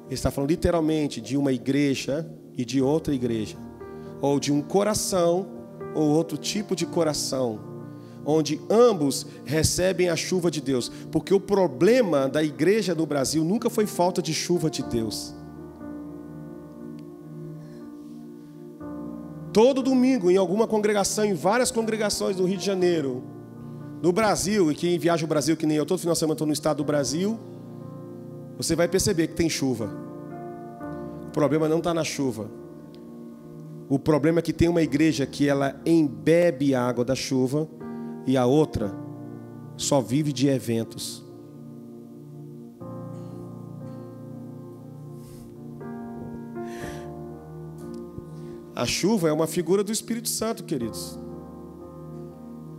Ele está falando literalmente de uma igreja e de outra igreja, ou de um coração ou outro tipo de coração, onde ambos recebem a chuva de Deus. Porque o problema da igreja no Brasil nunca foi falta de chuva de Deus. Todo domingo, em alguma congregação, em várias congregações do Rio de Janeiro, no Brasil, e quem viaja o Brasil, que nem eu, todo final de semana estou no estado do Brasil, você vai perceber que tem chuva. O problema não está na chuva. O problema é que tem uma igreja que ela embebe a água da chuva e a outra só vive de eventos. A chuva é uma figura do Espírito Santo, queridos.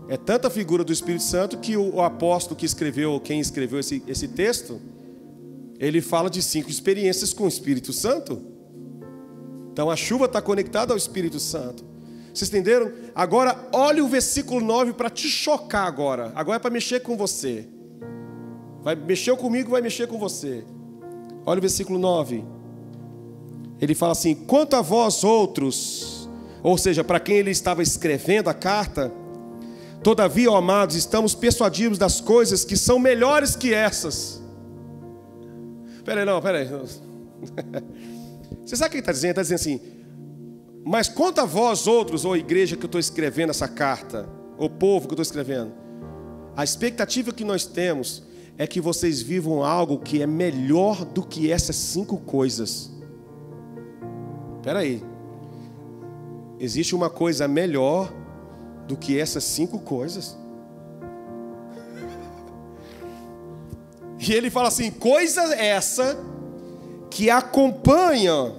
É tanta figura do Espírito Santo que o apóstolo que escreveu, quem escreveu esse texto, ele fala de 5 experiências com o Espírito Santo. Então a chuva está conectada ao Espírito Santo. Vocês entenderam? Agora olhe o versículo 9 para te chocar agora. Agora é para mexer com você. Mexeu comigo, vai mexer com você. Olha o versículo 9. Ele fala assim: quanto a vós outros, ou seja, para quem ele estava escrevendo a carta, todavia, ó amados, estamos persuadidos das coisas que são melhores que essas. Peraí. Você sabe o que ele está dizendo? Ele está dizendo assim: mas quanto a vós outros, ou igreja que eu estou escrevendo essa carta, ou povo que eu estou escrevendo, a expectativa que nós temos é que vocês vivam algo que é melhor do que essas 5 coisas. Espera aí. Existe uma coisa melhor do que essas 5 coisas? E ele fala assim: coisa essa que acompanha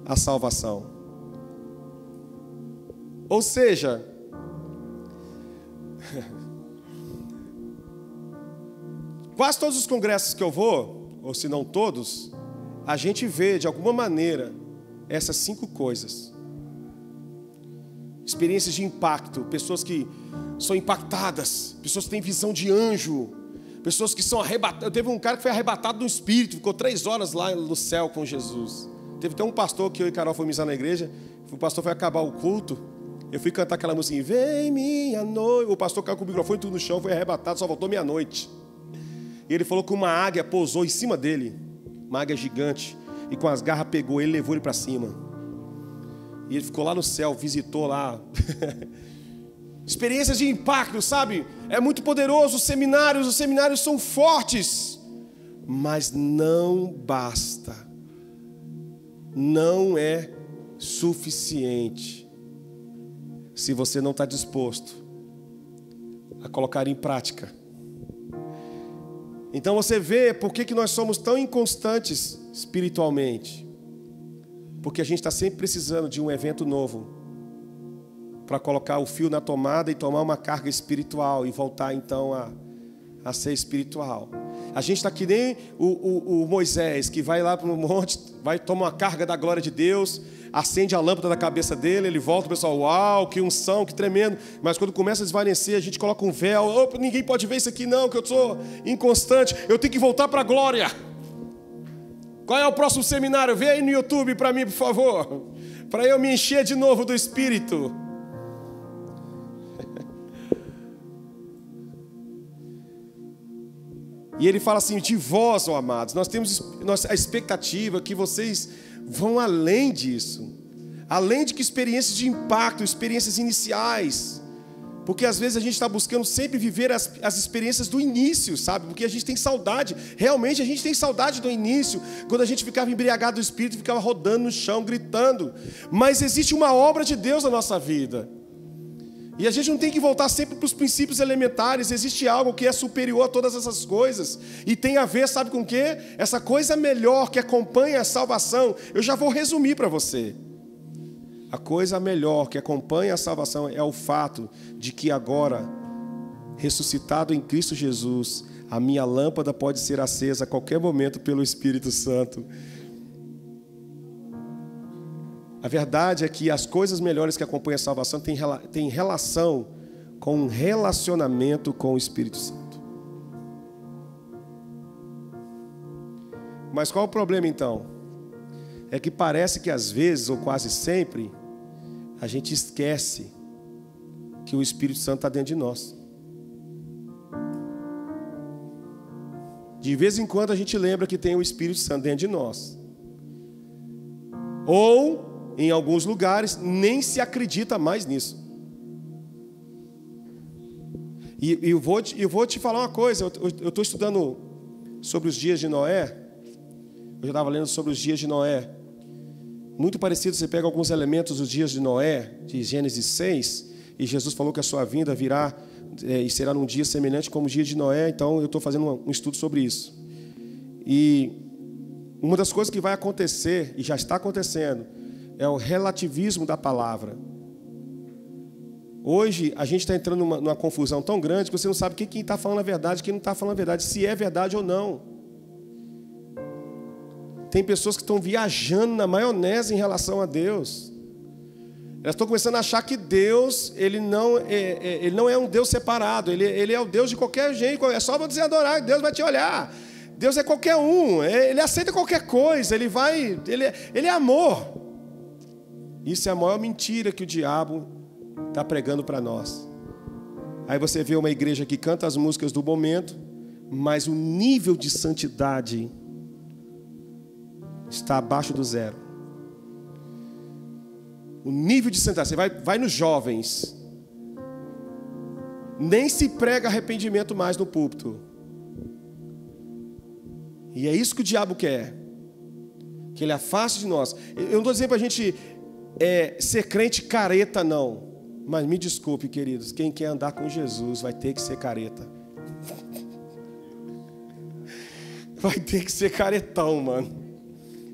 a salvação. Ou seja, quase todos os congressos que eu vou, ou se não todos, a gente vê de alguma maneira essas 5 coisas. Experiências de impacto, pessoas que são impactadas, pessoas que têm visão de anjo, Pessoas que são arrebatadas. Teve um cara que foi arrebatado no espírito, ficou 3 horas lá no céu com Jesus. Teve até um pastor que eu e Carol fomos lá na igreja. O pastor foi acabar o culto. Eu fui cantar aquela música, vem minha noite. O pastor caiu com o microfone tudo no chão, foi arrebatado, só voltou meia-noite. E ele falou que uma águia pousou em cima dele, uma águia gigante, e com as garras pegou ele e levou ele para cima. E ele ficou lá no céu, visitou lá. Experiências de impacto, sabe? É muito poderoso. Os seminários são fortes. Mas não basta. Não é suficiente se você não está disposto a colocar em prática. Então você vê por que nós somos tão inconstantes espiritualmente. Porque a gente está sempre precisando de um evento novo para colocar o fio na tomada e tomar uma carga espiritual e voltar então a ser espiritual. A gente está que nem o Moisés, que vai lá para o monte, vai tomar uma carga da glória de Deus, acende a lâmpada da cabeça dele, ele volta, o pessoal, uau, que unção, que tremendo. Mas quando começa a desvanecer, a gente coloca um véu, opa, ninguém pode ver isso aqui não, que eu sou inconstante, eu tenho que voltar para a glória. Qual é o próximo seminário? Vê aí no YouTube para mim, por favor, para eu me encher de novo do Espírito. E ele fala assim, de vós, ó amados, nós temos a expectativa que vocês vão além disso. Além de que experiências de impacto, experiências iniciais. Porque às vezes a gente está buscando sempre viver as experiências do início, sabe? Porque a gente tem saudade, realmente a gente tem saudade do início, quando a gente ficava embriagado do Espírito, ficava rodando no chão, gritando. Mas existe uma obra de Deus na nossa vida. E a gente não tem que voltar sempre para os princípios elementares. Existe algo que é superior a todas essas coisas. E tem a ver, sabe com o quê? Essa coisa melhor que acompanha a salvação. Eu já vou resumir para você. A coisa melhor que acompanha a salvação é o fato de que agora, ressuscitado em Cristo Jesus, a minha lâmpada pode ser acesa a qualquer momento pelo Espírito Santo. A verdade é que as coisas melhores que acompanham a salvação têm relação com um relacionamento com o Espírito Santo. Mas qual o problema então? É que parece que às vezes, ou quase sempre, a gente esquece que o Espírito Santo está dentro de nós. De vez em quando a gente lembra que tem o Espírito Santo dentro de nós. Ou em alguns lugares, nem se acredita mais nisso. E eu vou te falar uma coisa. Eu estou estudando sobre os dias de Noé. Eu já estava lendo sobre os dias de Noé. Muito parecido, você pega alguns elementos dos dias de Noé, de Gênesis 6, e Jesus falou que a sua vinda virá e será num dia semelhante como o dia de Noé. Então eu estou fazendo um estudo sobre isso. E uma das coisas que vai acontecer, e já está acontecendo, é o relativismo da palavra. Hoje a gente está entrando numa confusão tão grande que você não sabe quem está falando a verdade, quem não está falando a verdade, se é verdade ou não. Tem pessoas que estão viajando na maionese em relação a Deus. Elas estão começando a achar que Deus, ele não é um Deus separado, ele é o Deus de qualquer jeito, é só você adorar, Deus vai te olhar. Deus é qualquer um, ele aceita qualquer coisa, ele é amor. Isso é a maior mentira que o diabo está pregando para nós. Aí você vê uma igreja que canta as músicas do momento, mas o nível de santidade está abaixo do zero. O nível de santidade, você vai nos jovens, nem se prega arrependimento mais no púlpito. E é isso que o diabo quer, que ele afaste de nós. Eu não estou dizendo para a gente ser crente careta, não. Mas me desculpe, queridos, quem quer andar com Jesus vai ter que ser careta. Vai ter que ser caretão, mano.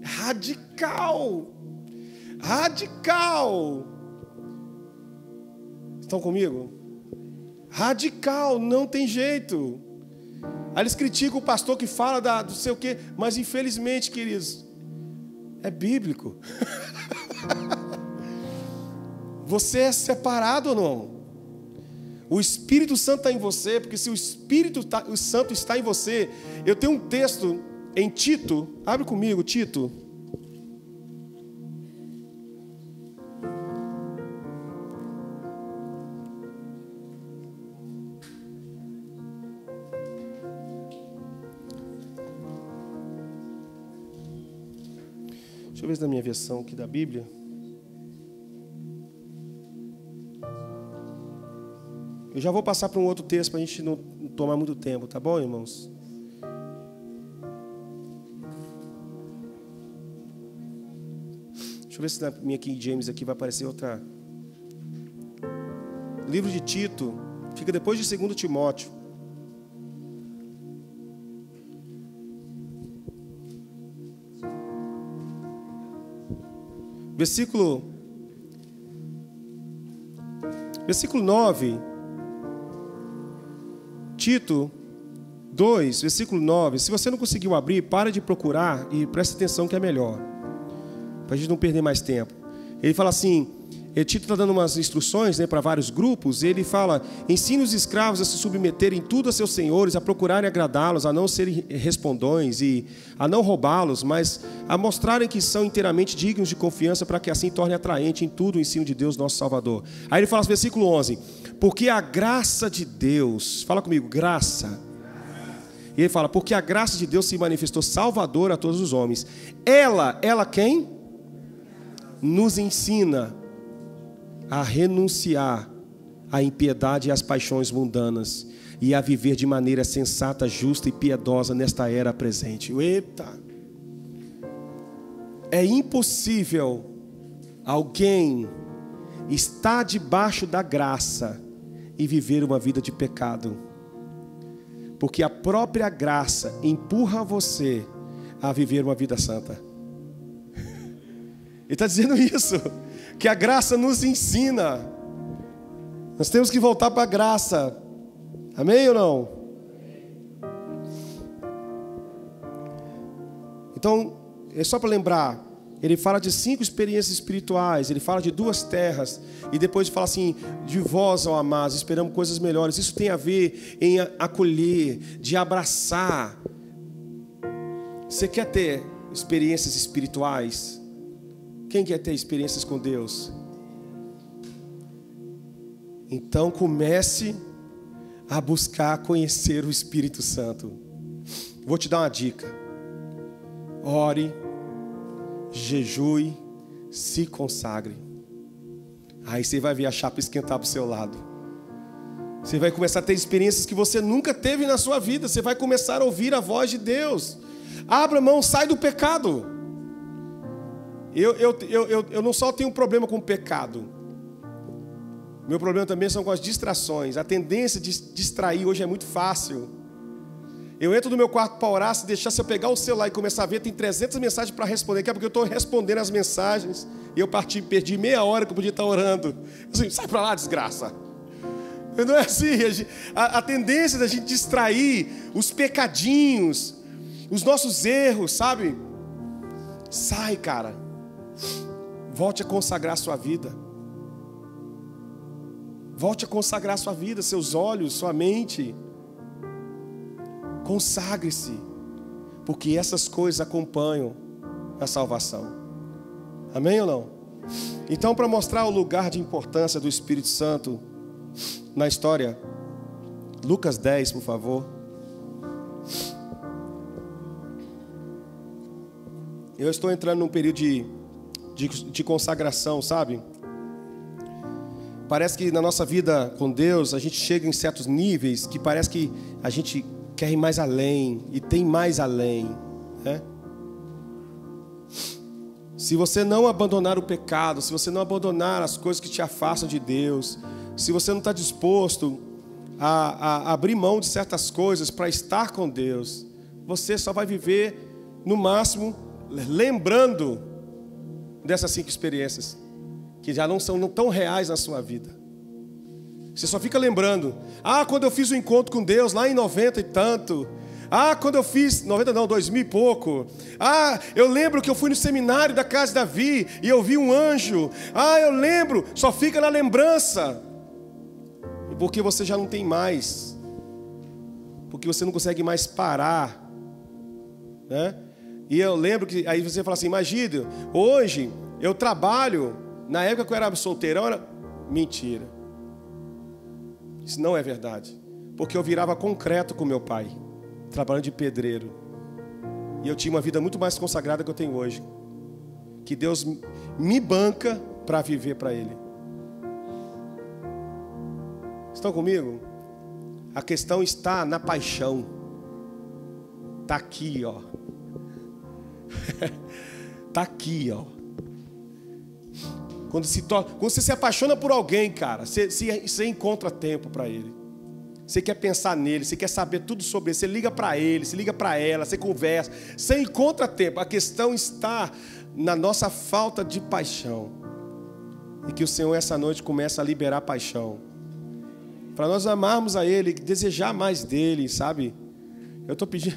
Radical. Radical. Estão comigo? Radical, não tem jeito. Aí eles criticam o pastor que fala do sei o quê, mas infelizmente, queridos, é bíblico. Você é separado ou não? O Espírito Santo está em você, porque se o Espírito Santo está em você, eu tenho um texto em Tito, abre comigo, Tito. Deixa eu ver se na minha versão aqui da Bíblia. Eu já vou passar para um outro texto para a gente não tomar muito tempo, tá bom, irmãos? Deixa eu ver se na minha King James aqui vai aparecer outra. Livro de Tito, fica depois de 2 Timóteo. Versículo 9. Tito 2, versículo 9. Se você não conseguiu abrir, para de procurar e preste atenção que é melhor, para a gente não perder mais tempo. Ele fala assim, Tito está dando umas instruções, né, para vários grupos. Ele fala: ensine os escravos a se submeterem tudo a seus senhores, a procurarem agradá-los, a não serem respondões e a não roubá-los, mas a mostrarem que são inteiramente dignos de confiança, para que assim torne atraente em tudo o ensino de Deus, nosso Salvador. Aí ele fala, versículo 11: porque a graça de Deus, fala comigo, graça. E ele fala, porque a graça de Deus se manifestou salvadora a todos os homens. Ela quem? Nos ensina a renunciar à impiedade e às paixões mundanas e a viver de maneira sensata, justa e piedosa nesta era presente. Eita! É impossível alguém estar debaixo da graça e viver uma vida de pecado, porque a própria graça empurra você a viver uma vida santa. Ele está dizendo isso, que a graça nos ensina. Nós temos que voltar para a graça. Amém ou não? Então, é só para lembrar, ele fala de 5 experiências espirituais, ele fala de 2 terras, e depois fala assim, de vós, ó amados, esperamos coisas melhores. Isso tem a ver em acolher, de abraçar. Você quer ter experiências espirituais? Quem quer ter experiências com Deus? Então comece a buscar conhecer o Espírito Santo. Vou te dar uma dica. Ore, jejue, se consagre. Aí você vai ver a chapa esquentar para o seu lado. Você vai começar a ter experiências que você nunca teve na sua vida. Você vai começar a ouvir a voz de Deus. Abra mão, sai do pecado. Eu não só tenho um problema com o pecado. Meu problema também são com as distrações. A tendência de distrair hoje é muito fácil. Eu entro no meu quarto para orar, se deixar, se eu pegar o celular e começar a ver, tem 300 mensagens para responder. Que é porque eu estou respondendo as mensagens e eu perdi meia hora que eu podia estar orando. Assim, sai para lá, desgraça. Não é assim. A tendência da gente distrair os pecadinhos, os nossos erros, sabe? Sai, cara. Volte a consagrar a sua vida. Volte a consagrar a sua vida, seus olhos, sua mente. Consagre-se, porque essas coisas acompanham a salvação. Amém ou não? Então, para mostrar o lugar de importância do Espírito Santo na história, Lucas 10, por favor. Eu estou entrando num período de consagração, sabe? Parece que na nossa vida com Deus, a gente chega em certos níveis que parece que a gente quer ir mais além, e tem mais além, né? Se você não abandonar o pecado, se você não abandonar as coisas que te afastam de Deus, se você não está disposto a abrir mão de certas coisas para estar com Deus, você só vai viver, no máximo, lembrando dessas 5 experiências, que já não são tão reais na sua vida. Você só fica lembrando, quando eu fiz o encontro com Deus lá em 90 e tanto, quando eu fiz, 90 não, 2000 e pouco, eu lembro que eu fui no seminário da Casa de Davi e eu vi um anjo, eu lembro, só fica na lembrança. porque você já não tem mais, porque você não consegue mais parar, né? E eu lembro que aí você fala assim, mas Gideon, hoje eu trabalho, na época que eu era solteirão, era mentira. Isso não é verdade, porque eu virava concreto com meu pai, trabalhando de pedreiro, e eu tinha uma vida muito mais consagrada que eu tenho hoje, que Deus me banca para viver para Ele. Estão comigo? A questão está na paixão. Está aqui, ó. Está aqui, ó. Quando você se apaixona por alguém, cara, você encontra tempo para ele. Você quer pensar nele, você quer saber tudo sobre ele. Você liga para ele, você liga para ela, você conversa. Você encontra tempo. A questão está na nossa falta de paixão. E que o Senhor essa noite comece a liberar paixão. Para nós amarmos a Ele, desejar mais dEle, sabe? Eu estou pedindo...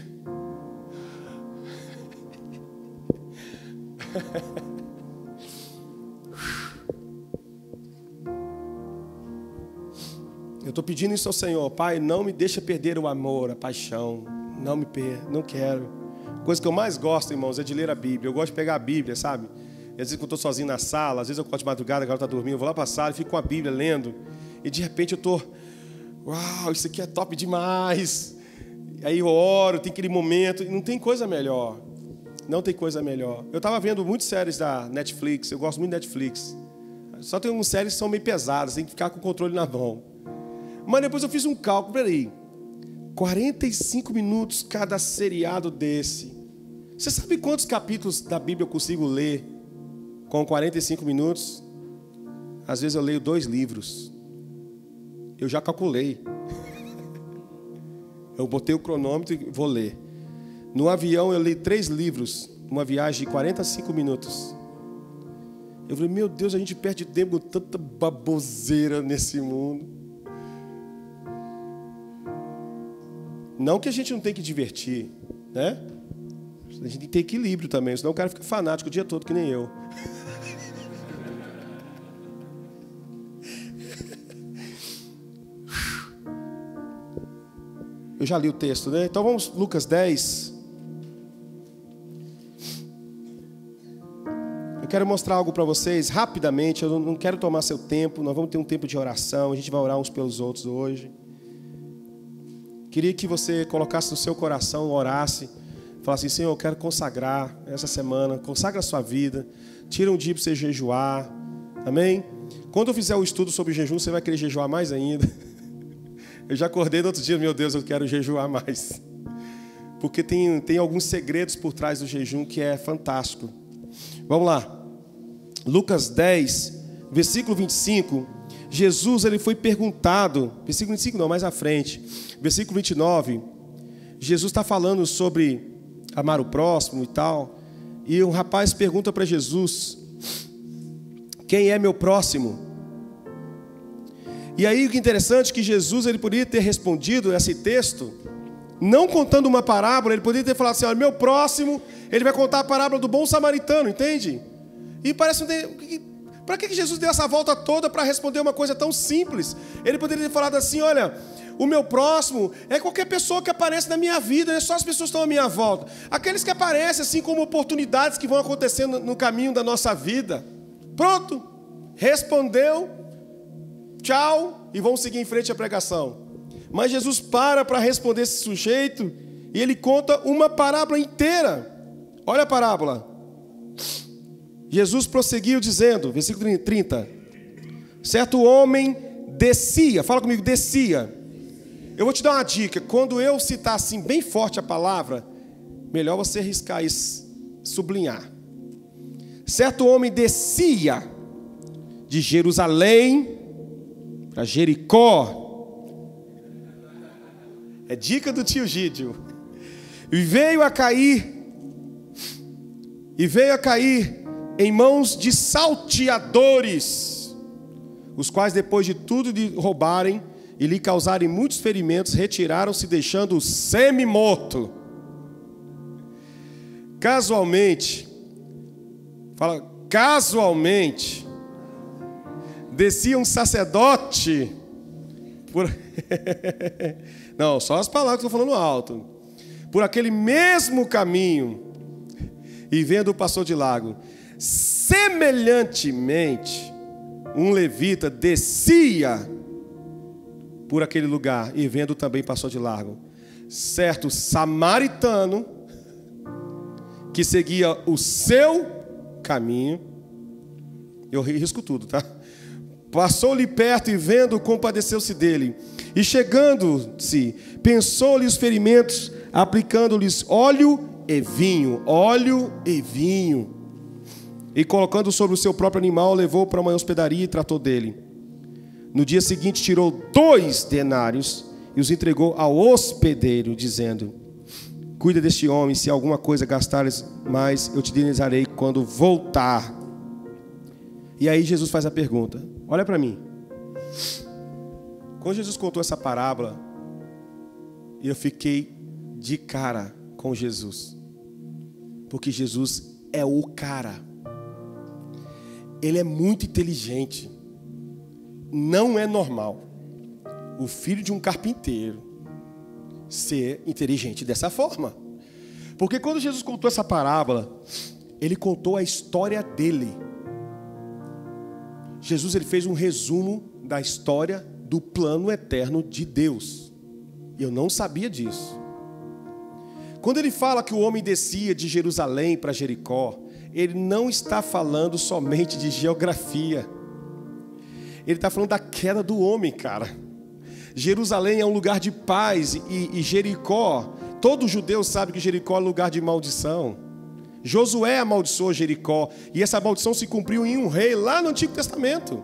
Eu estou pedindo isso ao Senhor. Pai, não me deixa perder o amor, a paixão. Não quero. Coisa que eu mais gosto, irmãos, é de ler a Bíblia. Eu gosto de pegar a Bíblia, sabe? Às vezes eu estou sozinho na sala, às vezes eu acordo de madrugada, a garota está dormindo, eu vou lá para a sala e fico com a Bíblia lendo. E de repente eu estou... Uau, isso aqui é top demais. Aí eu oro, tem aquele momento. Não tem coisa melhor. Não tem coisa melhor. Eu estava vendo muitas séries da Netflix. Eu gosto muito da Netflix. Só tem algumas séries que são meio pesadas. Tem que ficar com o controle na mão. Mas depois eu fiz um cálculo. Peraí. 45 minutos cada seriado desse. Você sabe quantos capítulos da Bíblia eu consigo ler com 45 minutos? Às vezes eu leio 2 livros. Eu já calculei. Eu botei o cronômetro e vou ler. No avião eu li 3 livros. Uma viagem de 45 minutos. Eu falei, meu Deus, a gente perde tempo com tanta baboseira nesse mundo. Não que a gente não tem que divertir, né? A gente tem que ter equilíbrio também. Senão o cara fica fanático o dia todo, que nem eu. Eu já li o texto, né? Então vamos, Lucas 10. Eu quero mostrar algo para vocês rapidamente. Eu não quero tomar seu tempo. Nós vamos ter um tempo de oração. A gente vai orar uns pelos outros hoje. Queria que você colocasse no seu coração, orasse. Falasse assim, Senhor, eu quero consagrar essa semana. Consagra a sua vida. Tira um dia para você jejuar. Amém? Quando eu fizer o estudo sobre jejum, você vai querer jejuar mais ainda. Eu já acordei no outro dia, meu Deus, eu quero jejuar mais. Porque tem alguns segredos por trás do jejum que é fantástico. Vamos lá. Lucas 10, versículo 25. Jesus, ele foi perguntado, versículo 25 não, mais à frente. Versículo 29. Jesus está falando sobre amar o próximo e tal. E um rapaz pergunta para Jesus, quem é meu próximo? E aí o que é interessante é que Jesus ele poderia ter respondido esse texto, não contando uma parábola, ele poderia ter falado assim, olha, meu próximo, ele vai contar a parábola do bom samaritano, entende? E parece para que Jesus deu essa volta toda para responder uma coisa tão simples? Ele poderia ter falado assim, olha, o meu próximo é qualquer pessoa que aparece na minha vida, não é só as pessoas que estão à minha volta. Aqueles que aparecem assim como oportunidades que vão acontecendo no caminho da nossa vida. Pronto, respondeu, tchau, e vamos seguir em frente à pregação. Mas Jesus para responder esse sujeito e ele conta uma parábola inteira. Olha a parábola. Jesus prosseguiu dizendo, versículo 30. Certo homem descia, fala comigo, descia. Eu vou te dar uma dica, quando eu citar assim bem forte a palavra, melhor você arriscar e sublinhar. Certo homem descia de Jerusalém para Jericó. É dica do tio Gídio. E veio a cair em mãos de salteadores, os quais depois de tudo lhe roubarem e lhe causarem muitos ferimentos, retiraram-se deixando-o semi-morto. Casualmente, descia um sacerdote, Por... Não, só as palavras que eu estou falando alto. Por aquele mesmo caminho, e vendo passou de largo. Semelhantemente, um levita descia por aquele lugar, e vendo também passou de largo. Certo samaritano, que seguia o seu caminho, eu risco tudo, tá? Passou-lhe perto e vendo, compadeceu-se dele. E chegando-se, pensou-lhe os ferimentos, aplicando-lhes óleo e vinho. E colocando sobre o seu próprio animal, levou para uma hospedaria e tratou dele. No dia seguinte tirou 2 denários e os entregou ao hospedeiro, dizendo: cuida deste homem, se alguma coisa gastares mais, eu te indenizarei quando voltar. E aí Jesus faz a pergunta, olha para mim. Quando Jesus contou essa parábola, eu fiquei de cara com Jesus. Porque Jesus é o cara. Ele é muito inteligente. Não é normal o filho de um carpinteiro ser inteligente dessa forma. Porque quando Jesus contou essa parábola, ele contou a história dele. Jesus ele fez um resumo da história do plano eterno de Deus. Eu não sabia disso. Quando ele fala que o homem descia de Jerusalém para Jericó, ele não está falando somente de geografia. Ele está falando da queda do homem, cara. Jerusalém é um lugar de paz e Jericó, todo judeu sabe que Jericó é lugar de maldição. Josué amaldiçoou Jericó e essa maldição se cumpriu em um rei lá no Antigo Testamento.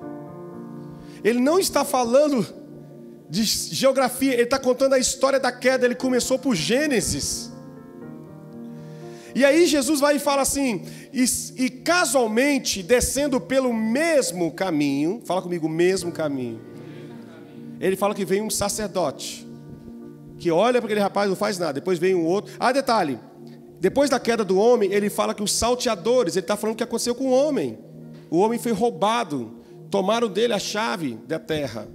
Ele não está falando de geografia, ele está contando a história da queda, ele começou por Gênesis. E aí Jesus vai e fala assim, e casualmente, descendo pelo mesmo caminho, fala comigo, mesmo caminho. Ele fala que vem um sacerdote, que olha para aquele rapaz, não faz nada, depois vem um outro. Ah, detalhe, depois da queda do homem, ele fala que os salteadores, ele está falando o que aconteceu com o homem foi roubado, tomaram dele a chave da terra.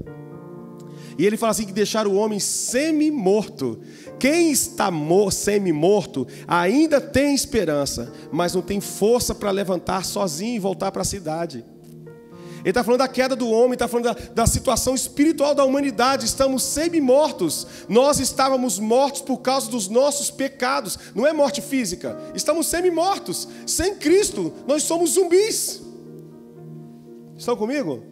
E ele fala assim que deixaram o homem semi-morto. Quem está semi-morto ainda tem esperança, mas não tem força para levantar sozinho e voltar para a cidade. Ele está falando da queda do homem, está falando da situação espiritual da humanidade. Estamos semi-mortos. Nós estávamos mortos por causa dos nossos pecados. Não é morte física. Estamos semi-mortos. Sem Cristo, nós somos zumbis. Estão comigo?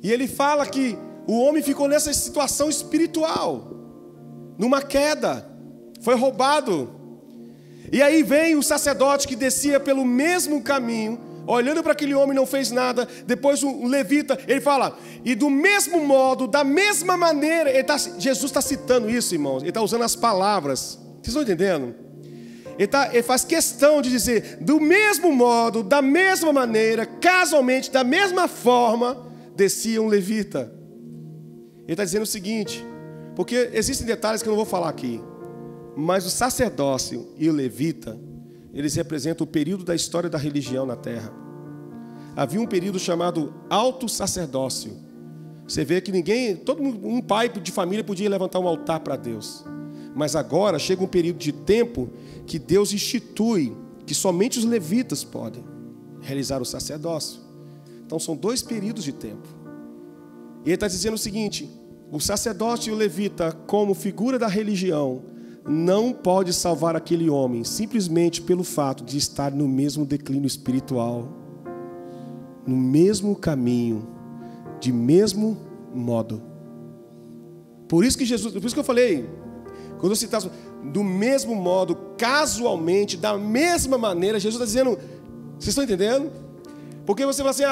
E ele fala que o homem ficou nessa situação espiritual, numa queda, foi roubado. E aí vem o sacerdote que descia pelo mesmo caminho, olhando para aquele homem, não fez nada. Depois um levita, ele fala, e do mesmo modo, da mesma maneira, Jesus está citando isso, irmãos, ele está usando as palavras, vocês estão entendendo? Ele faz questão de dizer, do mesmo modo, da mesma maneira, casualmente, da mesma forma, descia um levita. Ele está dizendo o seguinte, porque existem detalhes que eu não vou falar aqui, mas o sacerdócio e o levita, eles representam o período da história da religião na terra. Havia um período chamado alto sacerdócio. Você vê que um pai de família podia levantar um altar para Deus. Mas agora chega um período de tempo que Deus institui que somente os levitas podem realizar o sacerdócio. Então são 2 períodos de tempo. E ele está dizendo o seguinte, o sacerdote e o levita, como figura da religião, não pode salvar aquele homem, simplesmente pelo fato de estar no mesmo declínio espiritual, no mesmo caminho, de mesmo modo. Por isso que eu falei, quando eu citasse, do mesmo modo, casualmente, da mesma maneira, Jesus está dizendo, vocês estão entendendo? Porque você fala assim,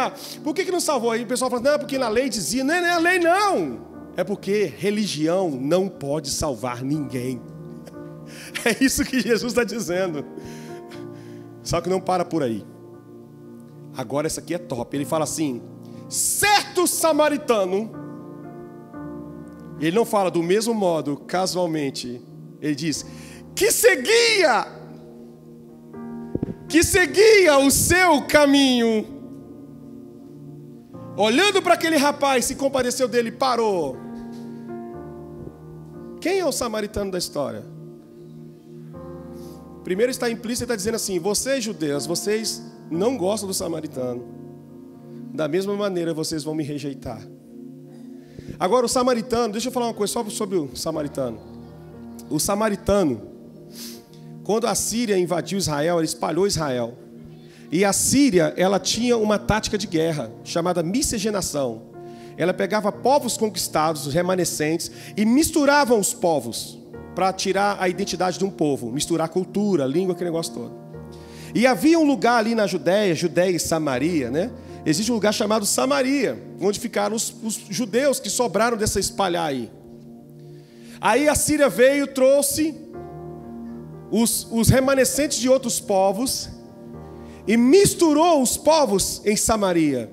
por que não salvou? Aí o pessoal fala, não, porque na lei dizia, não é a lei não. É porque religião não pode salvar ninguém. É isso que Jesus está dizendo. Só que não para por aí. Agora essa aqui é top. Ele fala assim, certo samaritano. Ele não fala do mesmo modo, casualmente. Ele diz, que seguia o seu caminho. Olhando para aquele rapaz, se compadeceu dele, parou. Quem é o samaritano da história? Primeiro está implícito, está dizendo assim: vocês judeus, vocês não gostam do samaritano. Da mesma maneira vocês vão me rejeitar. Agora o samaritano, deixa eu falar uma coisa só sobre o samaritano. O samaritano, quando a Síria invadiu Israel, ela espalhou Israel. E a Síria, ela tinha uma tática de guerra, chamada miscigenação. Ela pegava povos conquistados, os remanescentes, e misturava os povos, para tirar a identidade de um povo, misturar cultura, língua, aquele negócio todo. E havia um lugar ali na Judéia e Samaria, né? Existe um lugar chamado Samaria, onde ficaram os judeus que sobraram dessa espalhar aí. Aí a Síria veio, trouxe os remanescentes de outros povos e misturou os povos em Samaria.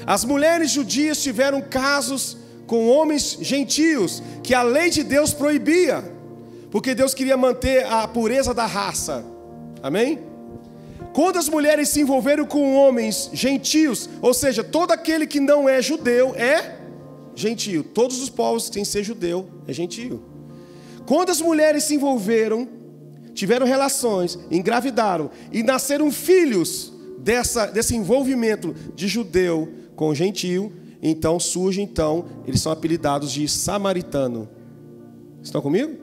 As mulheres judias tiveram casos com homens gentios, que a lei de Deus proibia, porque Deus queria manter a pureza da raça. Amém? Quando as mulheres se envolveram com homens gentios, ou seja, todo aquele que não é judeu é gentio. Todos os povos sem ser judeu é gentio. Quando as mulheres se envolveram, tiveram relações, engravidaram e nasceram filhos desse envolvimento de judeu com gentio, então eles são apelidados de samaritano. Estão comigo?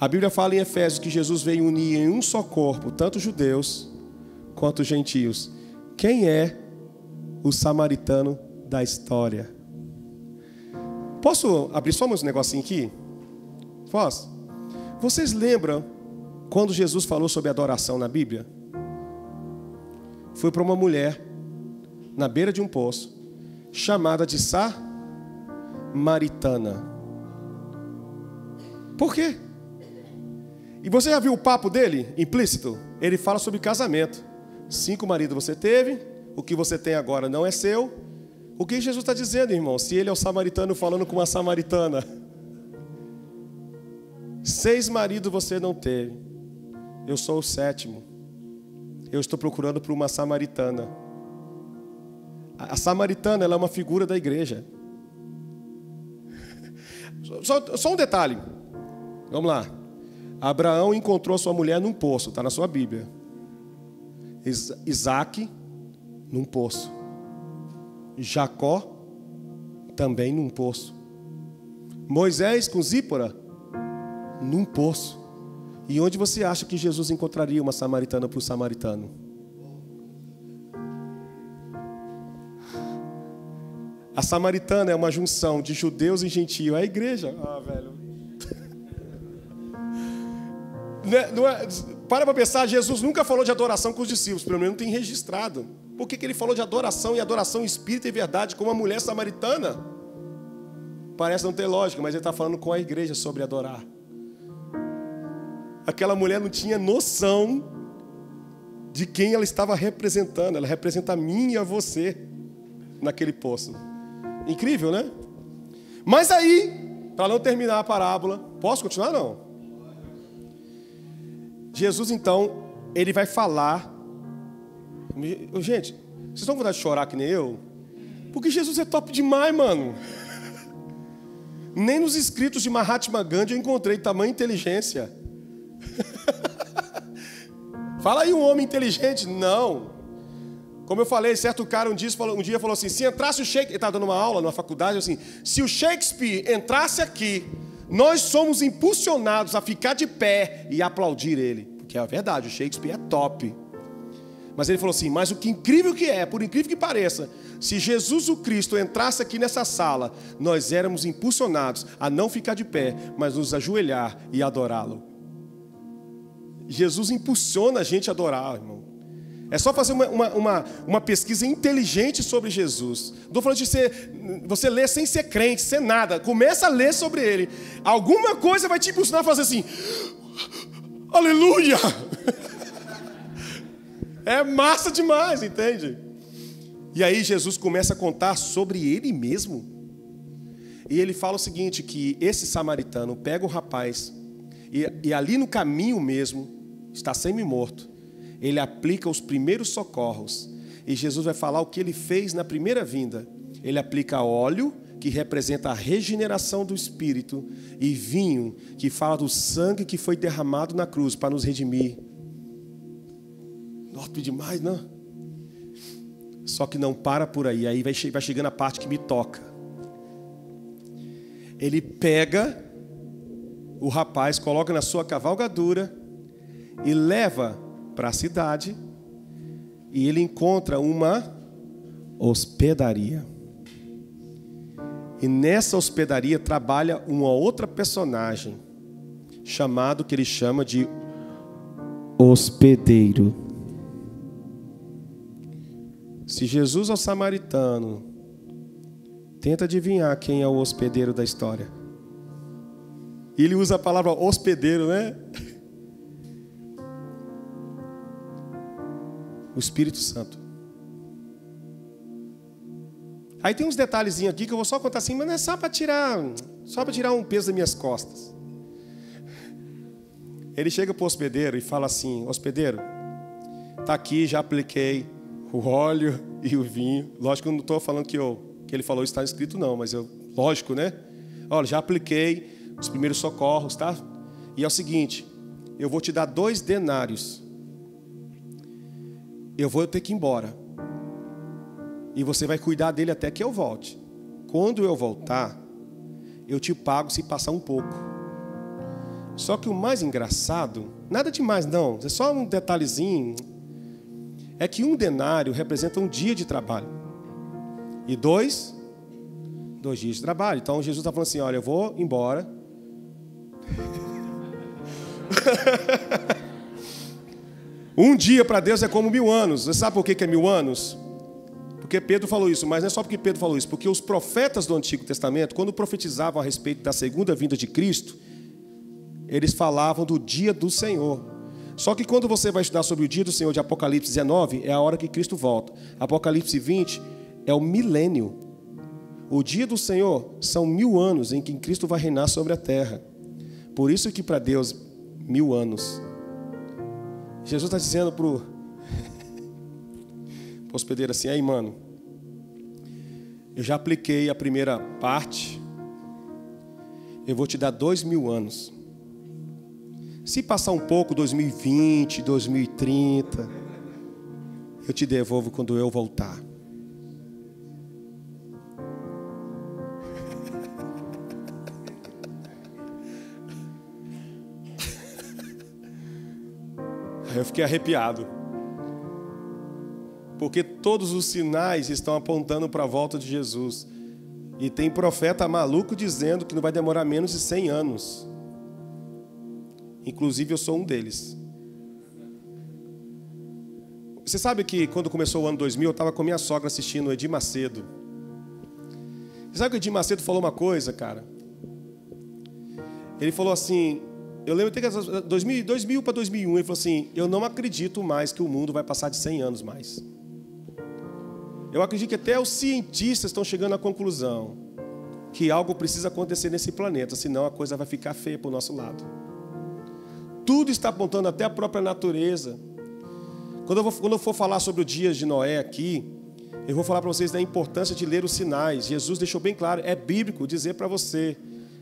A Bíblia fala em Efésios que Jesus veio unir em um só corpo, tanto judeus quanto gentios. Quem é o samaritano da história? Posso abrir só um negocinho aqui? Posso? Vocês lembram quando Jesus falou sobre adoração na Bíblia? Foi para uma mulher na beira de um poço, chamada de samaritana. Por quê? E você já viu o papo dele, implícito? Ele fala sobre casamento. 5 maridos você teve, o que você tem agora não é seu. O que Jesus está dizendo, irmão? Se ele é o samaritano falando com uma samaritana. 6 maridos você não teve. Eu sou o 7º. Eu estou procurando por uma samaritana. A samaritana, ela é uma figura da igreja. Só um detalhe. Vamos lá. Abraão encontrou sua mulher num poço, está na sua Bíblia. Isaac, num poço. Jacó, também num poço. Moisés com Zípora, num poço. E onde você acha que Jesus encontraria uma samaritana para o samaritano? A samaritana é uma junção de judeus e gentios. É a igreja. Ah, velho. Para pensar, Jesus nunca falou de adoração com os discípulos, pelo menos não tem registrado. Por que ele falou de adoração e adoração espírita e verdade com uma mulher samaritana? Parece não ter lógica, mas ele está falando com a igreja sobre adorar. Aquela mulher não tinha noção de quem ela estava representando. Ela representa a mim e a você naquele poço. Incrível, né? Mas aí, para não terminar a parábola, posso continuar? Não. Jesus, então, ele vai falar. Gente, vocês estão com vontade de chorar que nem eu? Porque Jesus é top demais, mano. Nem nos escritos de Mahatma Gandhi eu encontrei tamanha inteligência. Fala aí um homem inteligente. Não. Como eu falei, certo cara um dia falou assim: se entrasse o Shakespeare, ele estava dando uma aula numa faculdade, assim, se o Shakespeare entrasse aqui, nós somos impulsionados a ficar de pé e aplaudir ele. Porque é a verdade, o Shakespeare é top. Mas ele falou assim: mas o que incrível que é, por incrível que pareça, se Jesus o Cristo entrasse aqui nessa sala, nós éramos impulsionados a não ficar de pé, mas nos ajoelhar e adorá-lo. Jesus impulsiona a gente a adorar, irmão. É só fazer uma pesquisa inteligente sobre Jesus. Não estou falando de você ler sem ser crente, sem nada. Começa a ler sobre ele. Alguma coisa vai te impulsionar a fazer assim: aleluia! É massa demais, entende? E aí Jesus começa a contar sobre ele mesmo. E ele fala o seguinte, que esse samaritano pega o rapaz e ali no caminho mesmo, está semi-morto, ele aplica os primeiros socorros. E Jesus vai falar o que ele fez na primeira vinda. Ele aplica óleo, que representa a regeneração do Espírito, e vinho, que fala do sangue que foi derramado na cruz para nos redimir. Top demais, não? Só que não para por aí. Aí vai chegando a parte que me toca. Ele pega o rapaz, coloca na sua cavalgadura e leva para a cidade, e ele encontra uma hospedaria. E nessa hospedaria trabalha uma outra personagem, chamado, que ele chama de hospedeiro. Se Jesus é o samaritano, tenta adivinhar quem é o hospedeiro da história. Ele usa a palavra hospedeiro, né? O Espírito Santo. Aí tem uns detalhezinhos aqui que eu vou só contar assim, mas não é só para tirar um peso das minhas costas. Ele chega para o hospedeiro e fala assim: hospedeiro, tá aqui, já apliquei o óleo e o vinho. Lógico que eu não estou falando que ele falou está escrito não, mas lógico, né? Olha, já apliquei os primeiros socorros, tá? E é o seguinte, eu vou te dar 2 denários. Eu vou ter que ir embora. E você vai cuidar dele até que eu volte. Quando eu voltar, eu te pago se passar um pouco. Só que o mais engraçado, nada demais não, é só um detalhezinho, é que 1 denário representa um dia de trabalho. E 2 dias de trabalho. Então Jesus está falando assim, olha, eu vou embora. Um dia para Deus é como 1000 anos. Você sabe por que é 1000 anos? Porque Pedro falou isso, mas não é só porque Pedro falou isso, porque os profetas do Antigo Testamento, quando profetizavam a respeito da segunda vinda de Cristo, eles falavam do dia do Senhor. Só que quando você vai estudar sobre o dia do Senhor de Apocalipse 19, é a hora que Cristo volta. Apocalipse 20 é o milênio. O dia do Senhor são 1000 anos em que Cristo vai reinar sobre a terra. Por isso que para Deus, 1000 anos. Jesus está dizendo para o hospedeiro assim, aí mano, eu já apliquei a primeira parte, eu vou te dar 2000 anos. Se passar um pouco, 2020, 2030, eu te devolvo quando eu voltar. Aí eu fiquei arrepiado. Porque todos os sinais estão apontando para a volta de Jesus. E tem profeta maluco dizendo que não vai demorar menos de 100 anos. Inclusive eu sou um deles. Você sabe que quando começou o ano 2000, eu estava com minha sogra assistindo o Edir Macedo. Você sabe que o Edir Macedo falou uma coisa, cara? Ele falou assim, eu lembro que 2000 para 2001, ele falou assim, eu não acredito mais que o mundo vai passar de 100 anos mais. Eu acredito que até os cientistas estão chegando à conclusão que algo precisa acontecer nesse planeta, senão a coisa vai ficar feia para o nosso lado. Tudo está apontando, até a própria natureza. Quando eu for falar sobre o dia de Noé aqui, eu vou falar para vocês da importância de ler os sinais. Jesus deixou bem claro, é bíblico dizer para você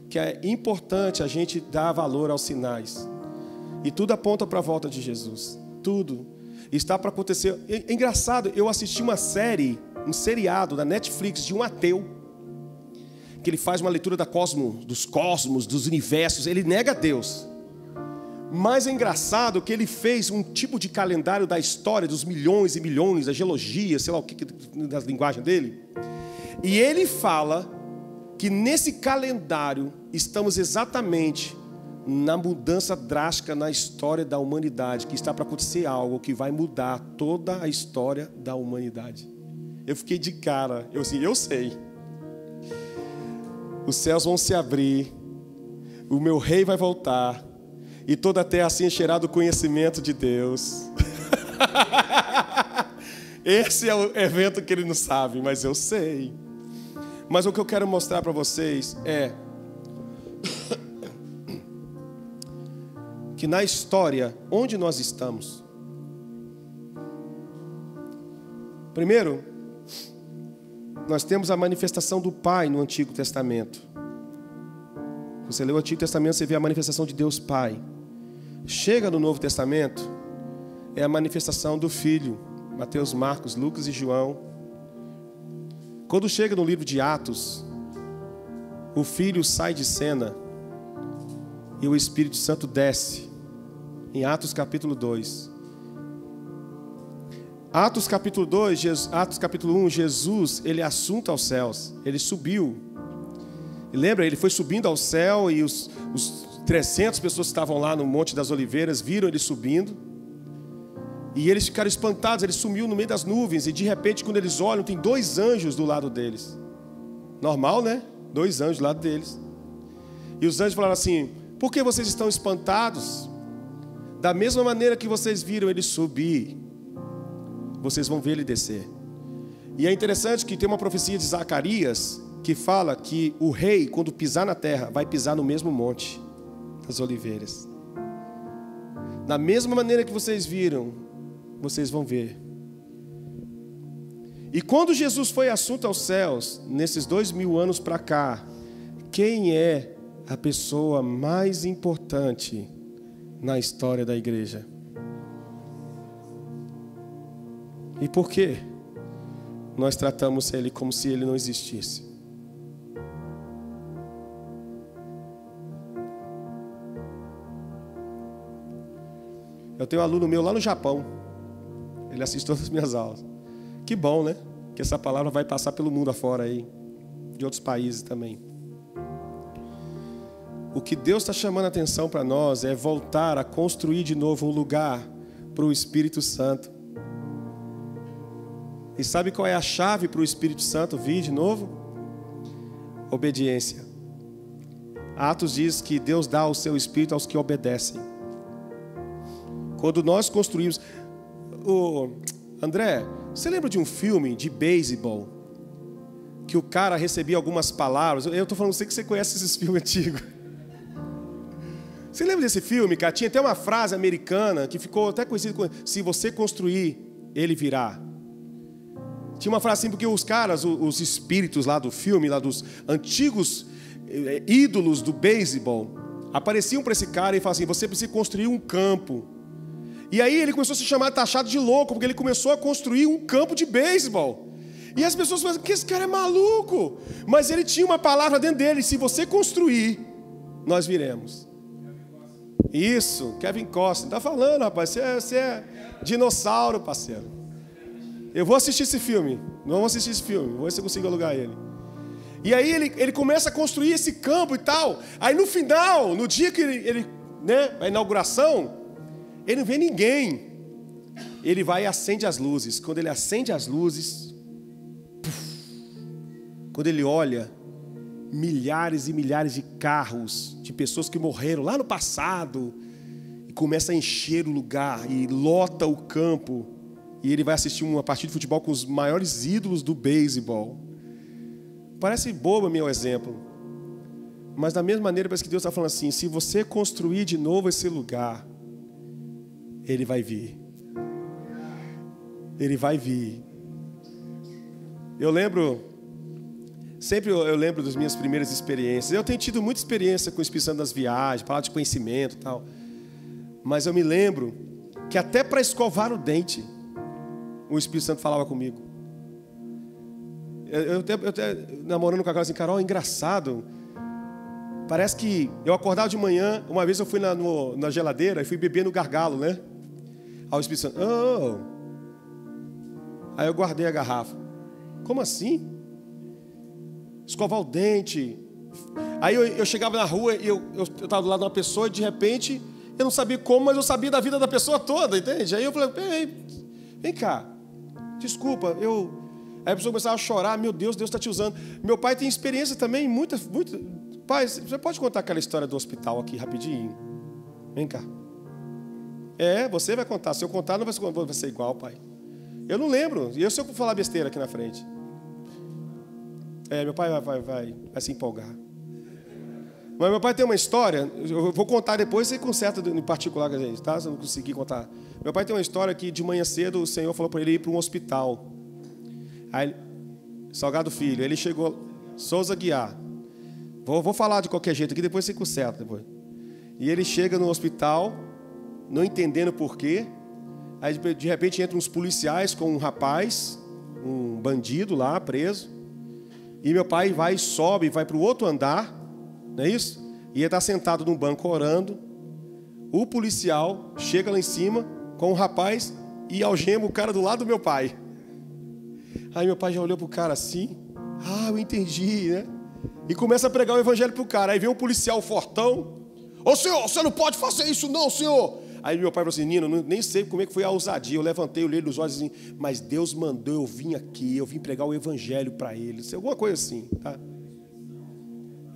que é importante a gente dar valor aos sinais. E tudo aponta para a volta de Jesus. Tudo está para acontecer. É engraçado, eu assisti uma série, um seriado da Netflix de um ateu, que ele faz uma leitura dos cosmos, dos universos, ele nega Deus. Mas é engraçado que ele fez um tipo de calendário da história, dos milhões e milhões, da geologia, sei lá o que da linguagem dele. E ele fala que nesse calendário estamos exatamente na mudança drástica na história da humanidade, que está para acontecer algo que vai mudar toda a história da humanidade. Eu fiquei de cara, eu sei. Os céus vão se abrir, o meu rei vai voltar, e toda a terra assim encherá do conhecimento de Deus. Esse é o evento que ele não sabe, mas eu sei. Mas o que eu quero mostrar para vocês é que na história, onde nós estamos? Primeiro, nós temos a manifestação do Pai no Antigo Testamento. Você lê o Antigo Testamento, você vê a manifestação de Deus Pai. Chega no Novo Testamento, é a manifestação do Filho. Mateus, Marcos, Lucas e João. Quando chega no livro de Atos, o Filho sai de cena e o Espírito Santo desce. Em Atos capítulo 2. Atos capítulo 2, Atos capítulo 1, Jesus, ele é assunto aos céus. Ele subiu. E lembra, ele foi subindo ao céu e os 300 pessoas que estavam lá no Monte das Oliveiras viram ele subindo. E eles ficaram espantados, ele sumiu no meio das nuvens. E de repente, quando eles olham, tem 2 anjos do lado deles. Normal, né? 2 anjos do lado deles. E os anjos falaram assim: por que vocês estão espantados? Da mesma maneira que vocês viram ele subir, vocês vão ver ele descer. E é interessante que tem uma profecia de Zacarias que fala que o rei, quando pisar na terra, vai pisar no mesmo monte das oliveiras. Da mesma maneira que vocês viram, vocês vão ver. E quando Jesus foi assunto aos céus, nesses 2000 anos para cá, quem é a pessoa mais importante na história da igreja? E por quê? Nós tratamos ele como se ele não existisse. Eu tenho um aluno meu lá no Japão. Ele assiste todas as minhas aulas. Que bom, né? Que essa palavra vai passar pelo mundo afora aí, de outros países também. O que Deus está chamando a atenção para nós é voltar a construir de novo um lugar para o Espírito Santo. E sabe qual é a chave para o Espírito Santo vir de novo? Obediência. Atos diz que Deus dá o seu Espírito aos que obedecem. Quando nós construímos... André, você lembra de um filme de beisebol que o cara recebia algumas palavras? Eu estou falando, sei que você conhece esses filmes antigos. Você lembra desse filme, cara? Tinha até uma frase americana que ficou até conhecida como: se você construir, ele virá. Tinha uma frase assim, porque os caras, os espíritos lá do filme, lá dos antigos ídolos do beisebol, apareciam para esse cara e falavam assim: você precisa construir um campo. E aí ele começou a se chamar, taxado de louco, porque ele começou a construir um campo de beisebol. E as pessoas falavam que esse cara é maluco. Mas ele tinha uma palavra dentro dele: se você construir, nós viremos. Isso, Kevin Costner. Tá falando, rapaz, você é dinossauro, parceiro. Eu vou assistir esse filme. Não vou assistir esse filme. Vou ver se eu consigo alugar ele. E aí ele começa a construir esse campo e tal. Aí no final, no dia que ele né, a inauguração, ele não vê ninguém. Ele vai e acende as luzes. Quando ele acende as luzes, quando ele olha, milhares e milhares de carros, de pessoas que morreram lá no passado, e começa a encher o lugar e lota o campo. E ele vai assistir uma partida de futebol com os maiores ídolos do beisebol. Parece bobo meu exemplo, mas da mesma maneira parece que Deus está falando assim: se você construir de novo esse lugar, ele vai vir. Ele vai vir. Eu lembro, sempre eu lembro das minhas primeiras experiências. Eu tenho tido muita experiência com o Espírito Santo nas viagens, palavra de conhecimento e tal. Mas eu me lembro que até para escovar o dente, o Espírito Santo falava comigo. Eu até namorando com a Carol assim: Carol, engraçado. Parece que eu acordava de manhã, uma vez eu fui na geladeira e fui beber no gargalo, né? Aí o Espírito Santo: oh. Aí eu guardei a garrafa. Como assim? Escovar o dente. Aí eu chegava na rua e eu estava do lado de uma pessoa e de repente eu não sabia como, mas eu sabia da vida da pessoa toda, entende? Aí eu falei: vem cá, desculpa, Aí a pessoa começava a chorar: meu Deus, Deus está te usando. Meu pai tem experiência também, muita. Pai, você pode contar aquela história do hospital aqui rapidinho? Vem cá. Você vai contar. Se eu contar, não vai ser igual, pai. Eu não lembro. E se eu falar besteira aqui na frente? Meu pai vai se empolgar. Mas meu pai tem uma história, eu vou contar depois, você conserta em particular com a gente, tá? Se eu não conseguir contar. Meu pai tem uma história que de manhã cedo o Senhor falou para ele ir para um hospital. Aí, Salgado Filho. Ele chegou, Souza Guiar. Vou falar de qualquer jeito aqui, depois você conserta. Depois. E ele chega no hospital, não entendendo por quê. Aí de repente entram uns policiais com um rapaz, um bandido lá, preso. E meu pai vai, sobe, vai para o outro andar, não é isso? E ele está sentado num banco orando. O policial chega lá em cima com o rapaz e algema o cara do lado do meu pai. Aí meu pai já olhou pro cara assim. Ah, eu entendi, né? E começa a pregar o evangelho pro cara. Aí vem um policial fortão. Ô senhor, você não pode fazer isso não, senhor. Aí meu pai falou assim, Nino, nem sei como é que foi a ousadia. Eu levantei, olhei nos olhos assim, mas Deus mandou eu vim aqui, eu vim pregar o evangelho para eles. Alguma coisa assim, tá?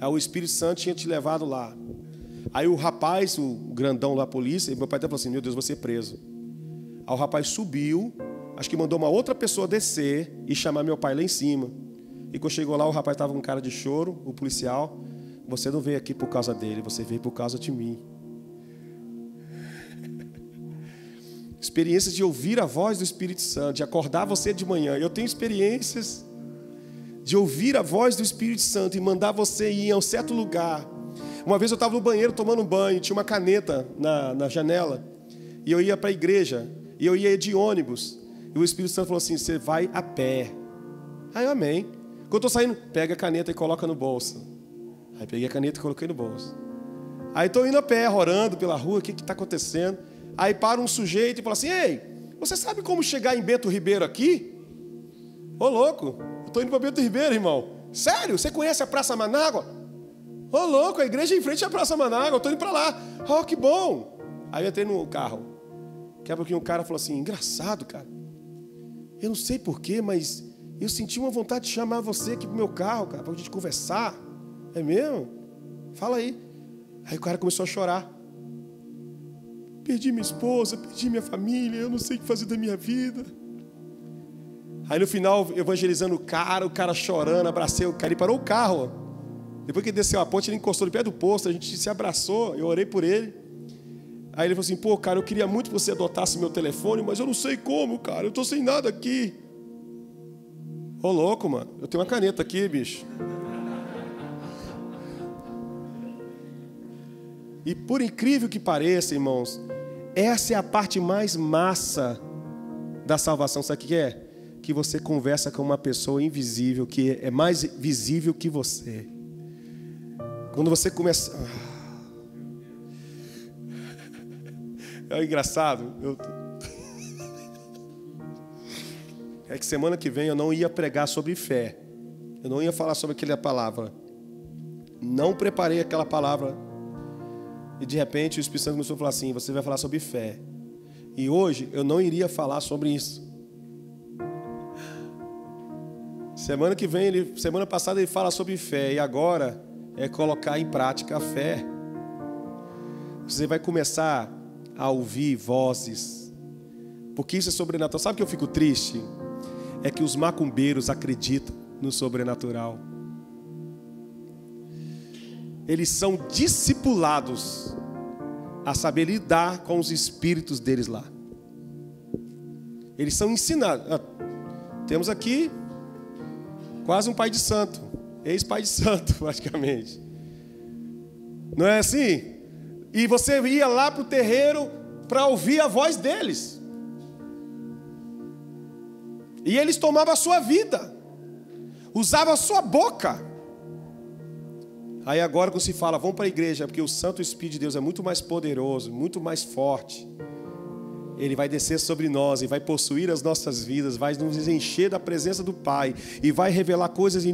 Aí o Espírito Santo tinha te levado lá. Aí o rapaz, o grandão lá, a polícia, meu pai até falou assim, meu Deus, vou ser preso. Aí o rapaz subiu, acho que mandou uma outra pessoa descer e chamar meu pai lá em cima. E quando chegou lá, o rapaz estava com cara de choro, o policial. Você não veio aqui por causa dele, você veio por causa de mim. Experiências de ouvir a voz do Espírito Santo, de acordar você de manhã. Eu tenho experiências de ouvir a voz do Espírito Santo e mandar você ir a um certo lugar. Uma vez eu estava no banheiro tomando banho, tinha uma caneta na janela, e eu ia para a igreja, e eu ia de ônibus, e o Espírito Santo falou assim, você vai a pé. Aí eu amém. Quando eu estou saindo, pega a caneta e coloca no bolso. Aí peguei a caneta e coloquei no bolso. Aí estou indo a pé, orando pela rua, o que está acontecendo? Aí para um sujeito e fala assim, ei, você sabe como chegar em Bento Ribeiro aqui? Ô louco, eu estou indo para Bento Ribeiro, irmão. Sério? Você conhece a Praça Manágua? Ô louco, a igreja em frente à Praça Manágua, eu estou indo para lá. Oh, que bom. Aí eu entrei no carro. Daqui a pouquinho o cara falou assim, engraçado, cara. Eu não sei porquê, mas eu senti uma vontade de chamar você aqui pro meu carro, cara, para a gente conversar. É mesmo? Fala aí. Aí o cara começou a chorar. Perdi minha esposa, perdi minha família, eu não sei o que fazer da minha vida. Aí no final, evangelizando o cara chorando, abracei o cara, ele parou o carro. Depois que ele desceu a ponte, ele encostou no pé do posto, a gente se abraçou, eu orei por ele. Aí ele falou assim, pô, cara, eu queria muito que você adotasse meu telefone, mas eu não sei como, cara, eu tô sem nada aqui. Ô louco, mano, eu tenho uma caneta aqui, bicho. E por incrível que pareça, irmãos, essa é a parte mais massa da salvação. Sabe o que é? Que você conversa com uma pessoa invisível, que é mais visível que você. Quando você começa... É engraçado. É que semana que vem eu não ia pregar sobre fé. Eu não ia falar sobre aquela palavra. Não preparei aquela palavra. E de repente o Espírito Santo começou a falar assim, você vai falar sobre fé. E hoje eu não iria falar sobre isso. Semana passada ele fala sobre fé. E agora é colocar em prática a fé. Você vai começar a ouvir vozes. Porque isso é sobrenatural. Sabe o que eu fico triste? É que os macumbeiros acreditam no sobrenatural. Eles são discipulados a saber lidar com os espíritos deles lá. Eles são ensinados. Temos aqui quase um pai de santo, ex-pai de santo, praticamente. Não é assim? E você ia lá para o terreiro para ouvir a voz deles. E eles tomavam a sua vida, usavam a sua boca. Aí agora quando se fala, vamos para a igreja, porque o Santo Espírito de Deus é muito mais poderoso, muito mais forte. Ele vai descer sobre nós e vai possuir as nossas vidas, vai nos encher da presença do Pai e vai revelar coisas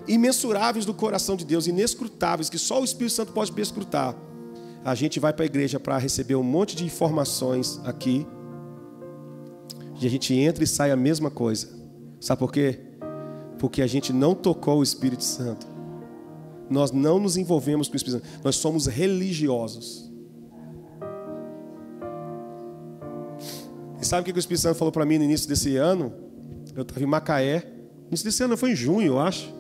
imensuráveis do coração de Deus, inescrutáveis, que só o Espírito Santo pode perscrutar. A gente vai para a igreja para receber um monte de informações aqui e a gente entra e sai a mesma coisa. Sabe por quê? Porque a gente não tocou o Espírito Santo. Nós não nos envolvemos com o Espírito Santo. Nós somos religiosos. E sabe o que o Espírito Santo falou para mim no início desse ano? Eu estava em Macaé. No início desse ano foi em junho, eu acho.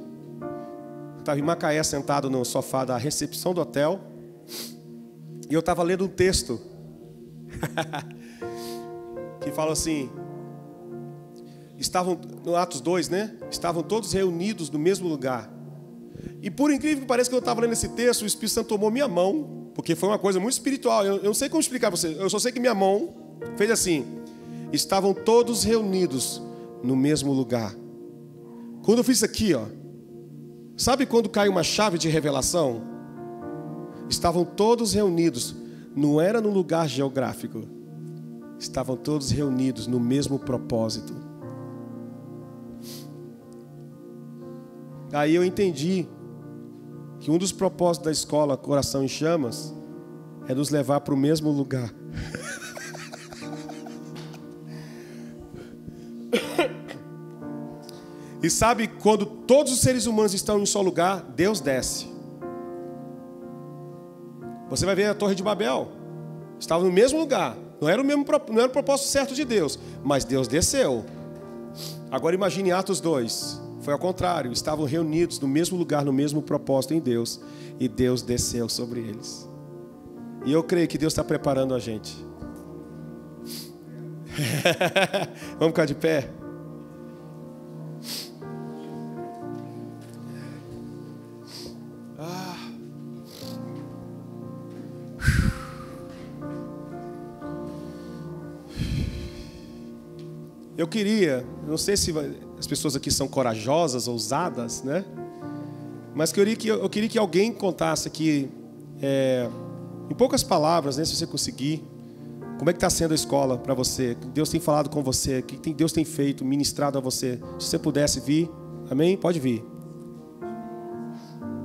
Eu estava em Macaé sentado no sofá da recepção do hotel. E eu estava lendo um texto. Que fala assim... estavam, no Atos 2, né? Estavam todos reunidos no mesmo lugar. E por incrível que pareça, quando eu estava lendo esse texto, o Espírito Santo tomou minha mão, porque foi uma coisa muito espiritual. Eu não sei como explicar para você, eu só sei que minha mão fez assim. Estavam todos reunidos no mesmo lugar. Quando eu fiz isso aqui, ó, sabe quando cai uma chave de revelação? Estavam todos reunidos, não era no lugar geográfico, estavam todos reunidos no mesmo propósito. Aí eu entendi que um dos propósitos da escola Coração em Chamas é nos levar para o mesmo lugar. E sabe, quando todos os seres humanos estão em um só lugar, Deus desce. Você vai ver a Torre de Babel. Estava no mesmo lugar. Não era o propósito certo de Deus, mas Deus desceu. Agora imagine Atos 2. Foi ao contrário. Estavam reunidos no mesmo lugar, no mesmo propósito em Deus. E Deus desceu sobre eles. E eu creio que Deus está preparando a gente. Vamos ficar de pé? Eu queria, não sei se as pessoas aqui são corajosas, ousadas, né? Mas eu queria que alguém contasse aqui, em poucas palavras, né, se você conseguir, como é que está sendo a escola para você? O que Deus tem falado com você? O que Deus tem feito, ministrado a você? Se você pudesse vir, amém? Pode vir.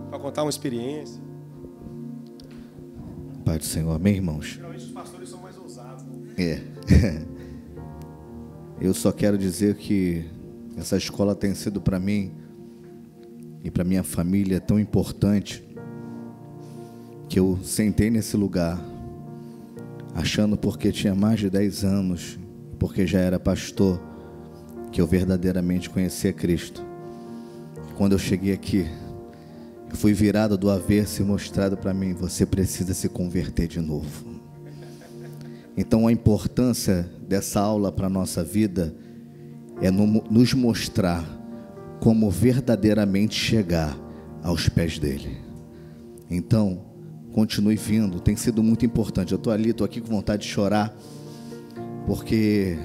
Para contar uma experiência. Pai do Senhor, amém, irmãos? Geralmente os pastores são mais ousados, né? Eu só quero dizer que essa escola tem sido para mim e para minha família tão importante que eu sentei nesse lugar achando, porque tinha mais de 10 anos, porque já era pastor, que eu verdadeiramente conhecia Cristo. Quando eu cheguei aqui, eu fui virado do avesso e mostrado para mim: você precisa se converter de novo. Então a importância dessa aula para a nossa vida é nos mostrar como verdadeiramente chegar aos pés dele. Então, continue vindo, tem sido muito importante. Eu estou aqui com vontade de chorar, porque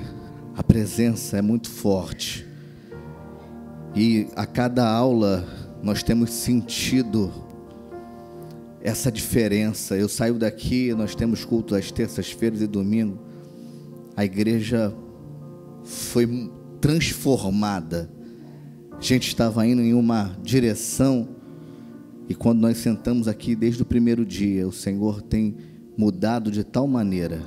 a presença é muito forte. E a cada aula nós temos sentido essa diferença. Eu saio daqui, nós temos culto às terças-feiras e domingo. A igreja foi transformada. A gente estava indo em uma direção, e quando nós sentamos aqui desde o primeiro dia, o Senhor tem mudado de tal maneira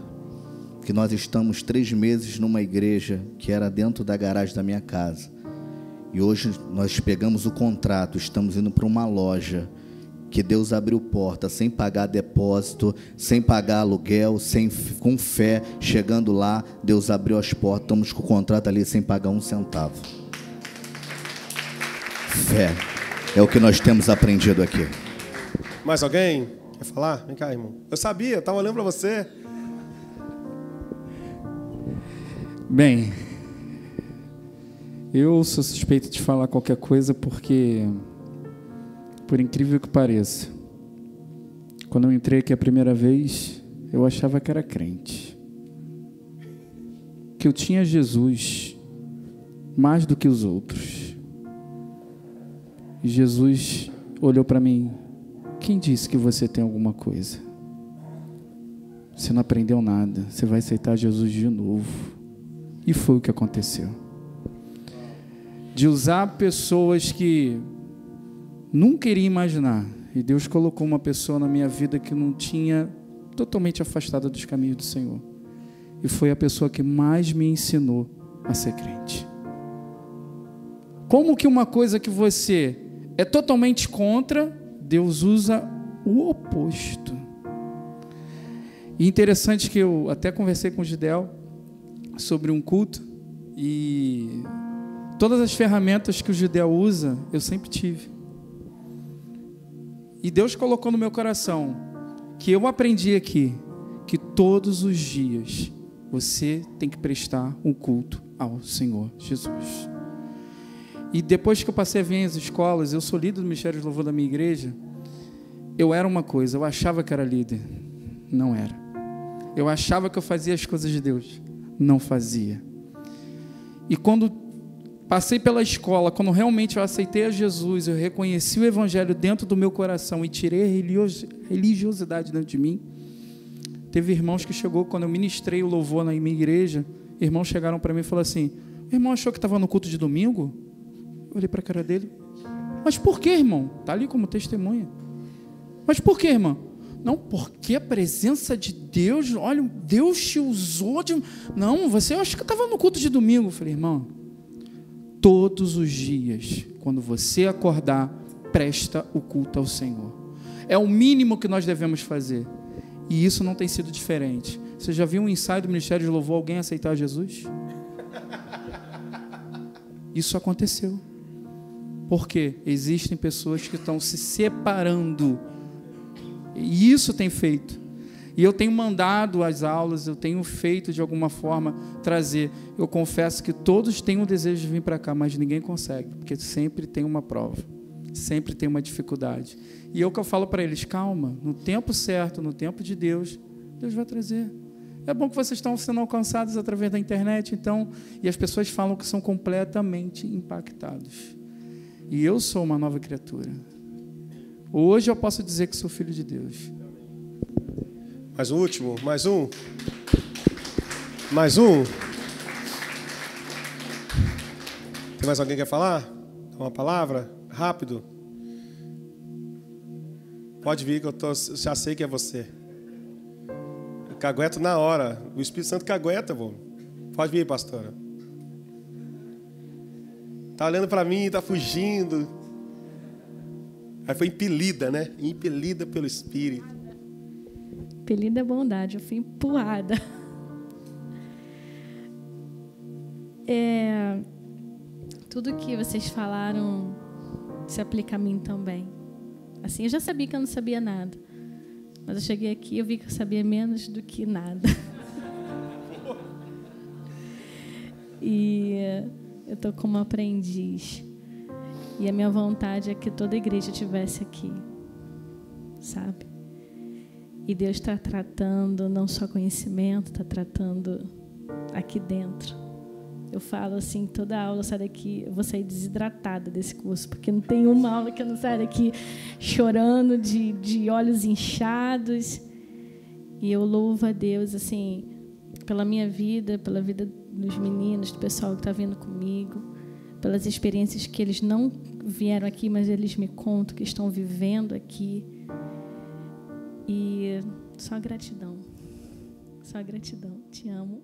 que nós estamos 3 meses numa igreja que era dentro da garagem da minha casa, e hoje nós pegamos o contrato, estamos indo para uma loja que Deus abriu porta, sem pagar depósito, sem pagar aluguel, com fé. Chegando lá, Deus abriu as portas, estamos com o contrato ali sem pagar 1 centavo. Fé é o que nós temos aprendido aqui. Mais alguém quer falar? Vem cá, irmão. Eu sabia, eu estava olhando para você. Bem, eu sou suspeito de falar qualquer coisa porque, por incrível que pareça, quando eu entrei aqui a primeira vez, eu achava que era crente, que eu tinha Jesus mais do que os outros. E Jesus olhou para mim: quem disse que você tem alguma coisa? Você não aprendeu nada, você vai aceitar Jesus de novo. E foi o que aconteceu. De usar pessoas que nunca iria imaginar, e Deus colocou uma pessoa na minha vida que não tinha, totalmente afastada dos caminhos do Senhor, e foi a pessoa que mais me ensinou a ser crente. Como que uma coisa que você é totalmente contra, Deus usa o oposto. E interessante que eu até conversei com o Gideel sobre um culto, e todas as ferramentas que o Gideel usa, eu sempre tive. E Deus colocou no meu coração que eu aprendi aqui que todos os dias você tem que prestar um culto ao Senhor Jesus. E depois que eu passei a vir às escolas, eu sou líder do Ministério de Louvor da minha igreja, eu era uma coisa, eu achava que era líder, não era. Eu achava que eu fazia as coisas de Deus, não fazia. E quando passei pela escola, quando realmente eu aceitei a Jesus, eu reconheci o Evangelho dentro do meu coração e tirei a religiosidade dentro de mim. Teve irmãos que chegou, quando eu ministrei o louvor na minha igreja, irmãos chegaram para mim e falaram assim: o irmão achou que estava no culto de domingo? Eu olhei para a cara dele: mas por que, irmão? Está ali como testemunha. Mas por que, irmão? Não, porque a presença de Deus, olha, Deus te usou de... Não, você acha que estava no culto de domingo. Eu falei: irmão, todos os dias, quando você acordar, presta o culto ao Senhor. É o mínimo que nós devemos fazer. E isso não tem sido diferente. Você já viu um ensaio do Ministério de Louvor alguém aceitar Jesus? Isso aconteceu. Porque existem pessoas que estão se separando. E isso tem feito. E eu tenho mandado as aulas, eu tenho feito de alguma forma trazer. Eu confesso que todos têm o desejo de vir para cá, mas ninguém consegue, porque sempre tem uma prova, sempre tem uma dificuldade. E o que eu falo para eles: calma, no tempo certo, no tempo de Deus, Deus vai trazer. É bom que vocês estão sendo alcançados através da internet, então, e as pessoas falam que são completamente impactados. E eu sou uma nova criatura. Hoje eu posso dizer que sou filho de Deus. Mais um último, mais um. Mais um. Tem mais alguém que quer falar? Uma palavra? Rápido. Pode vir que eu já sei que é você. Eu cagueto na hora. O Espírito Santo cagueta, vô. Pode vir, pastora. Tá olhando para mim, tá fugindo. Aí foi impelida, né? Impelida pelo Espírito. Impelida é bondade, eu fui empurrada. Tudo que vocês falaram se aplica a mim também. Assim, eu já sabia que eu não sabia nada. Mas eu cheguei aqui e eu vi que eu sabia menos do que nada. E eu estou como aprendiz. E a minha vontade é que toda a igreja estivesse aqui, sabe? E Deus está tratando não só conhecimento, está tratando aqui dentro. Eu falo assim, toda aula eu saio daqui, eu vou sair desidratada desse curso, porque não tem uma aula que eu não saia daqui chorando, de olhos inchados. E eu louvo a Deus, assim, pela minha vida, pela vida dos meninos, do pessoal que está vindo comigo, pelas experiências que eles não vieram aqui, mas eles me contam que estão vivendo aqui. E só gratidão. Só gratidão. Te amo.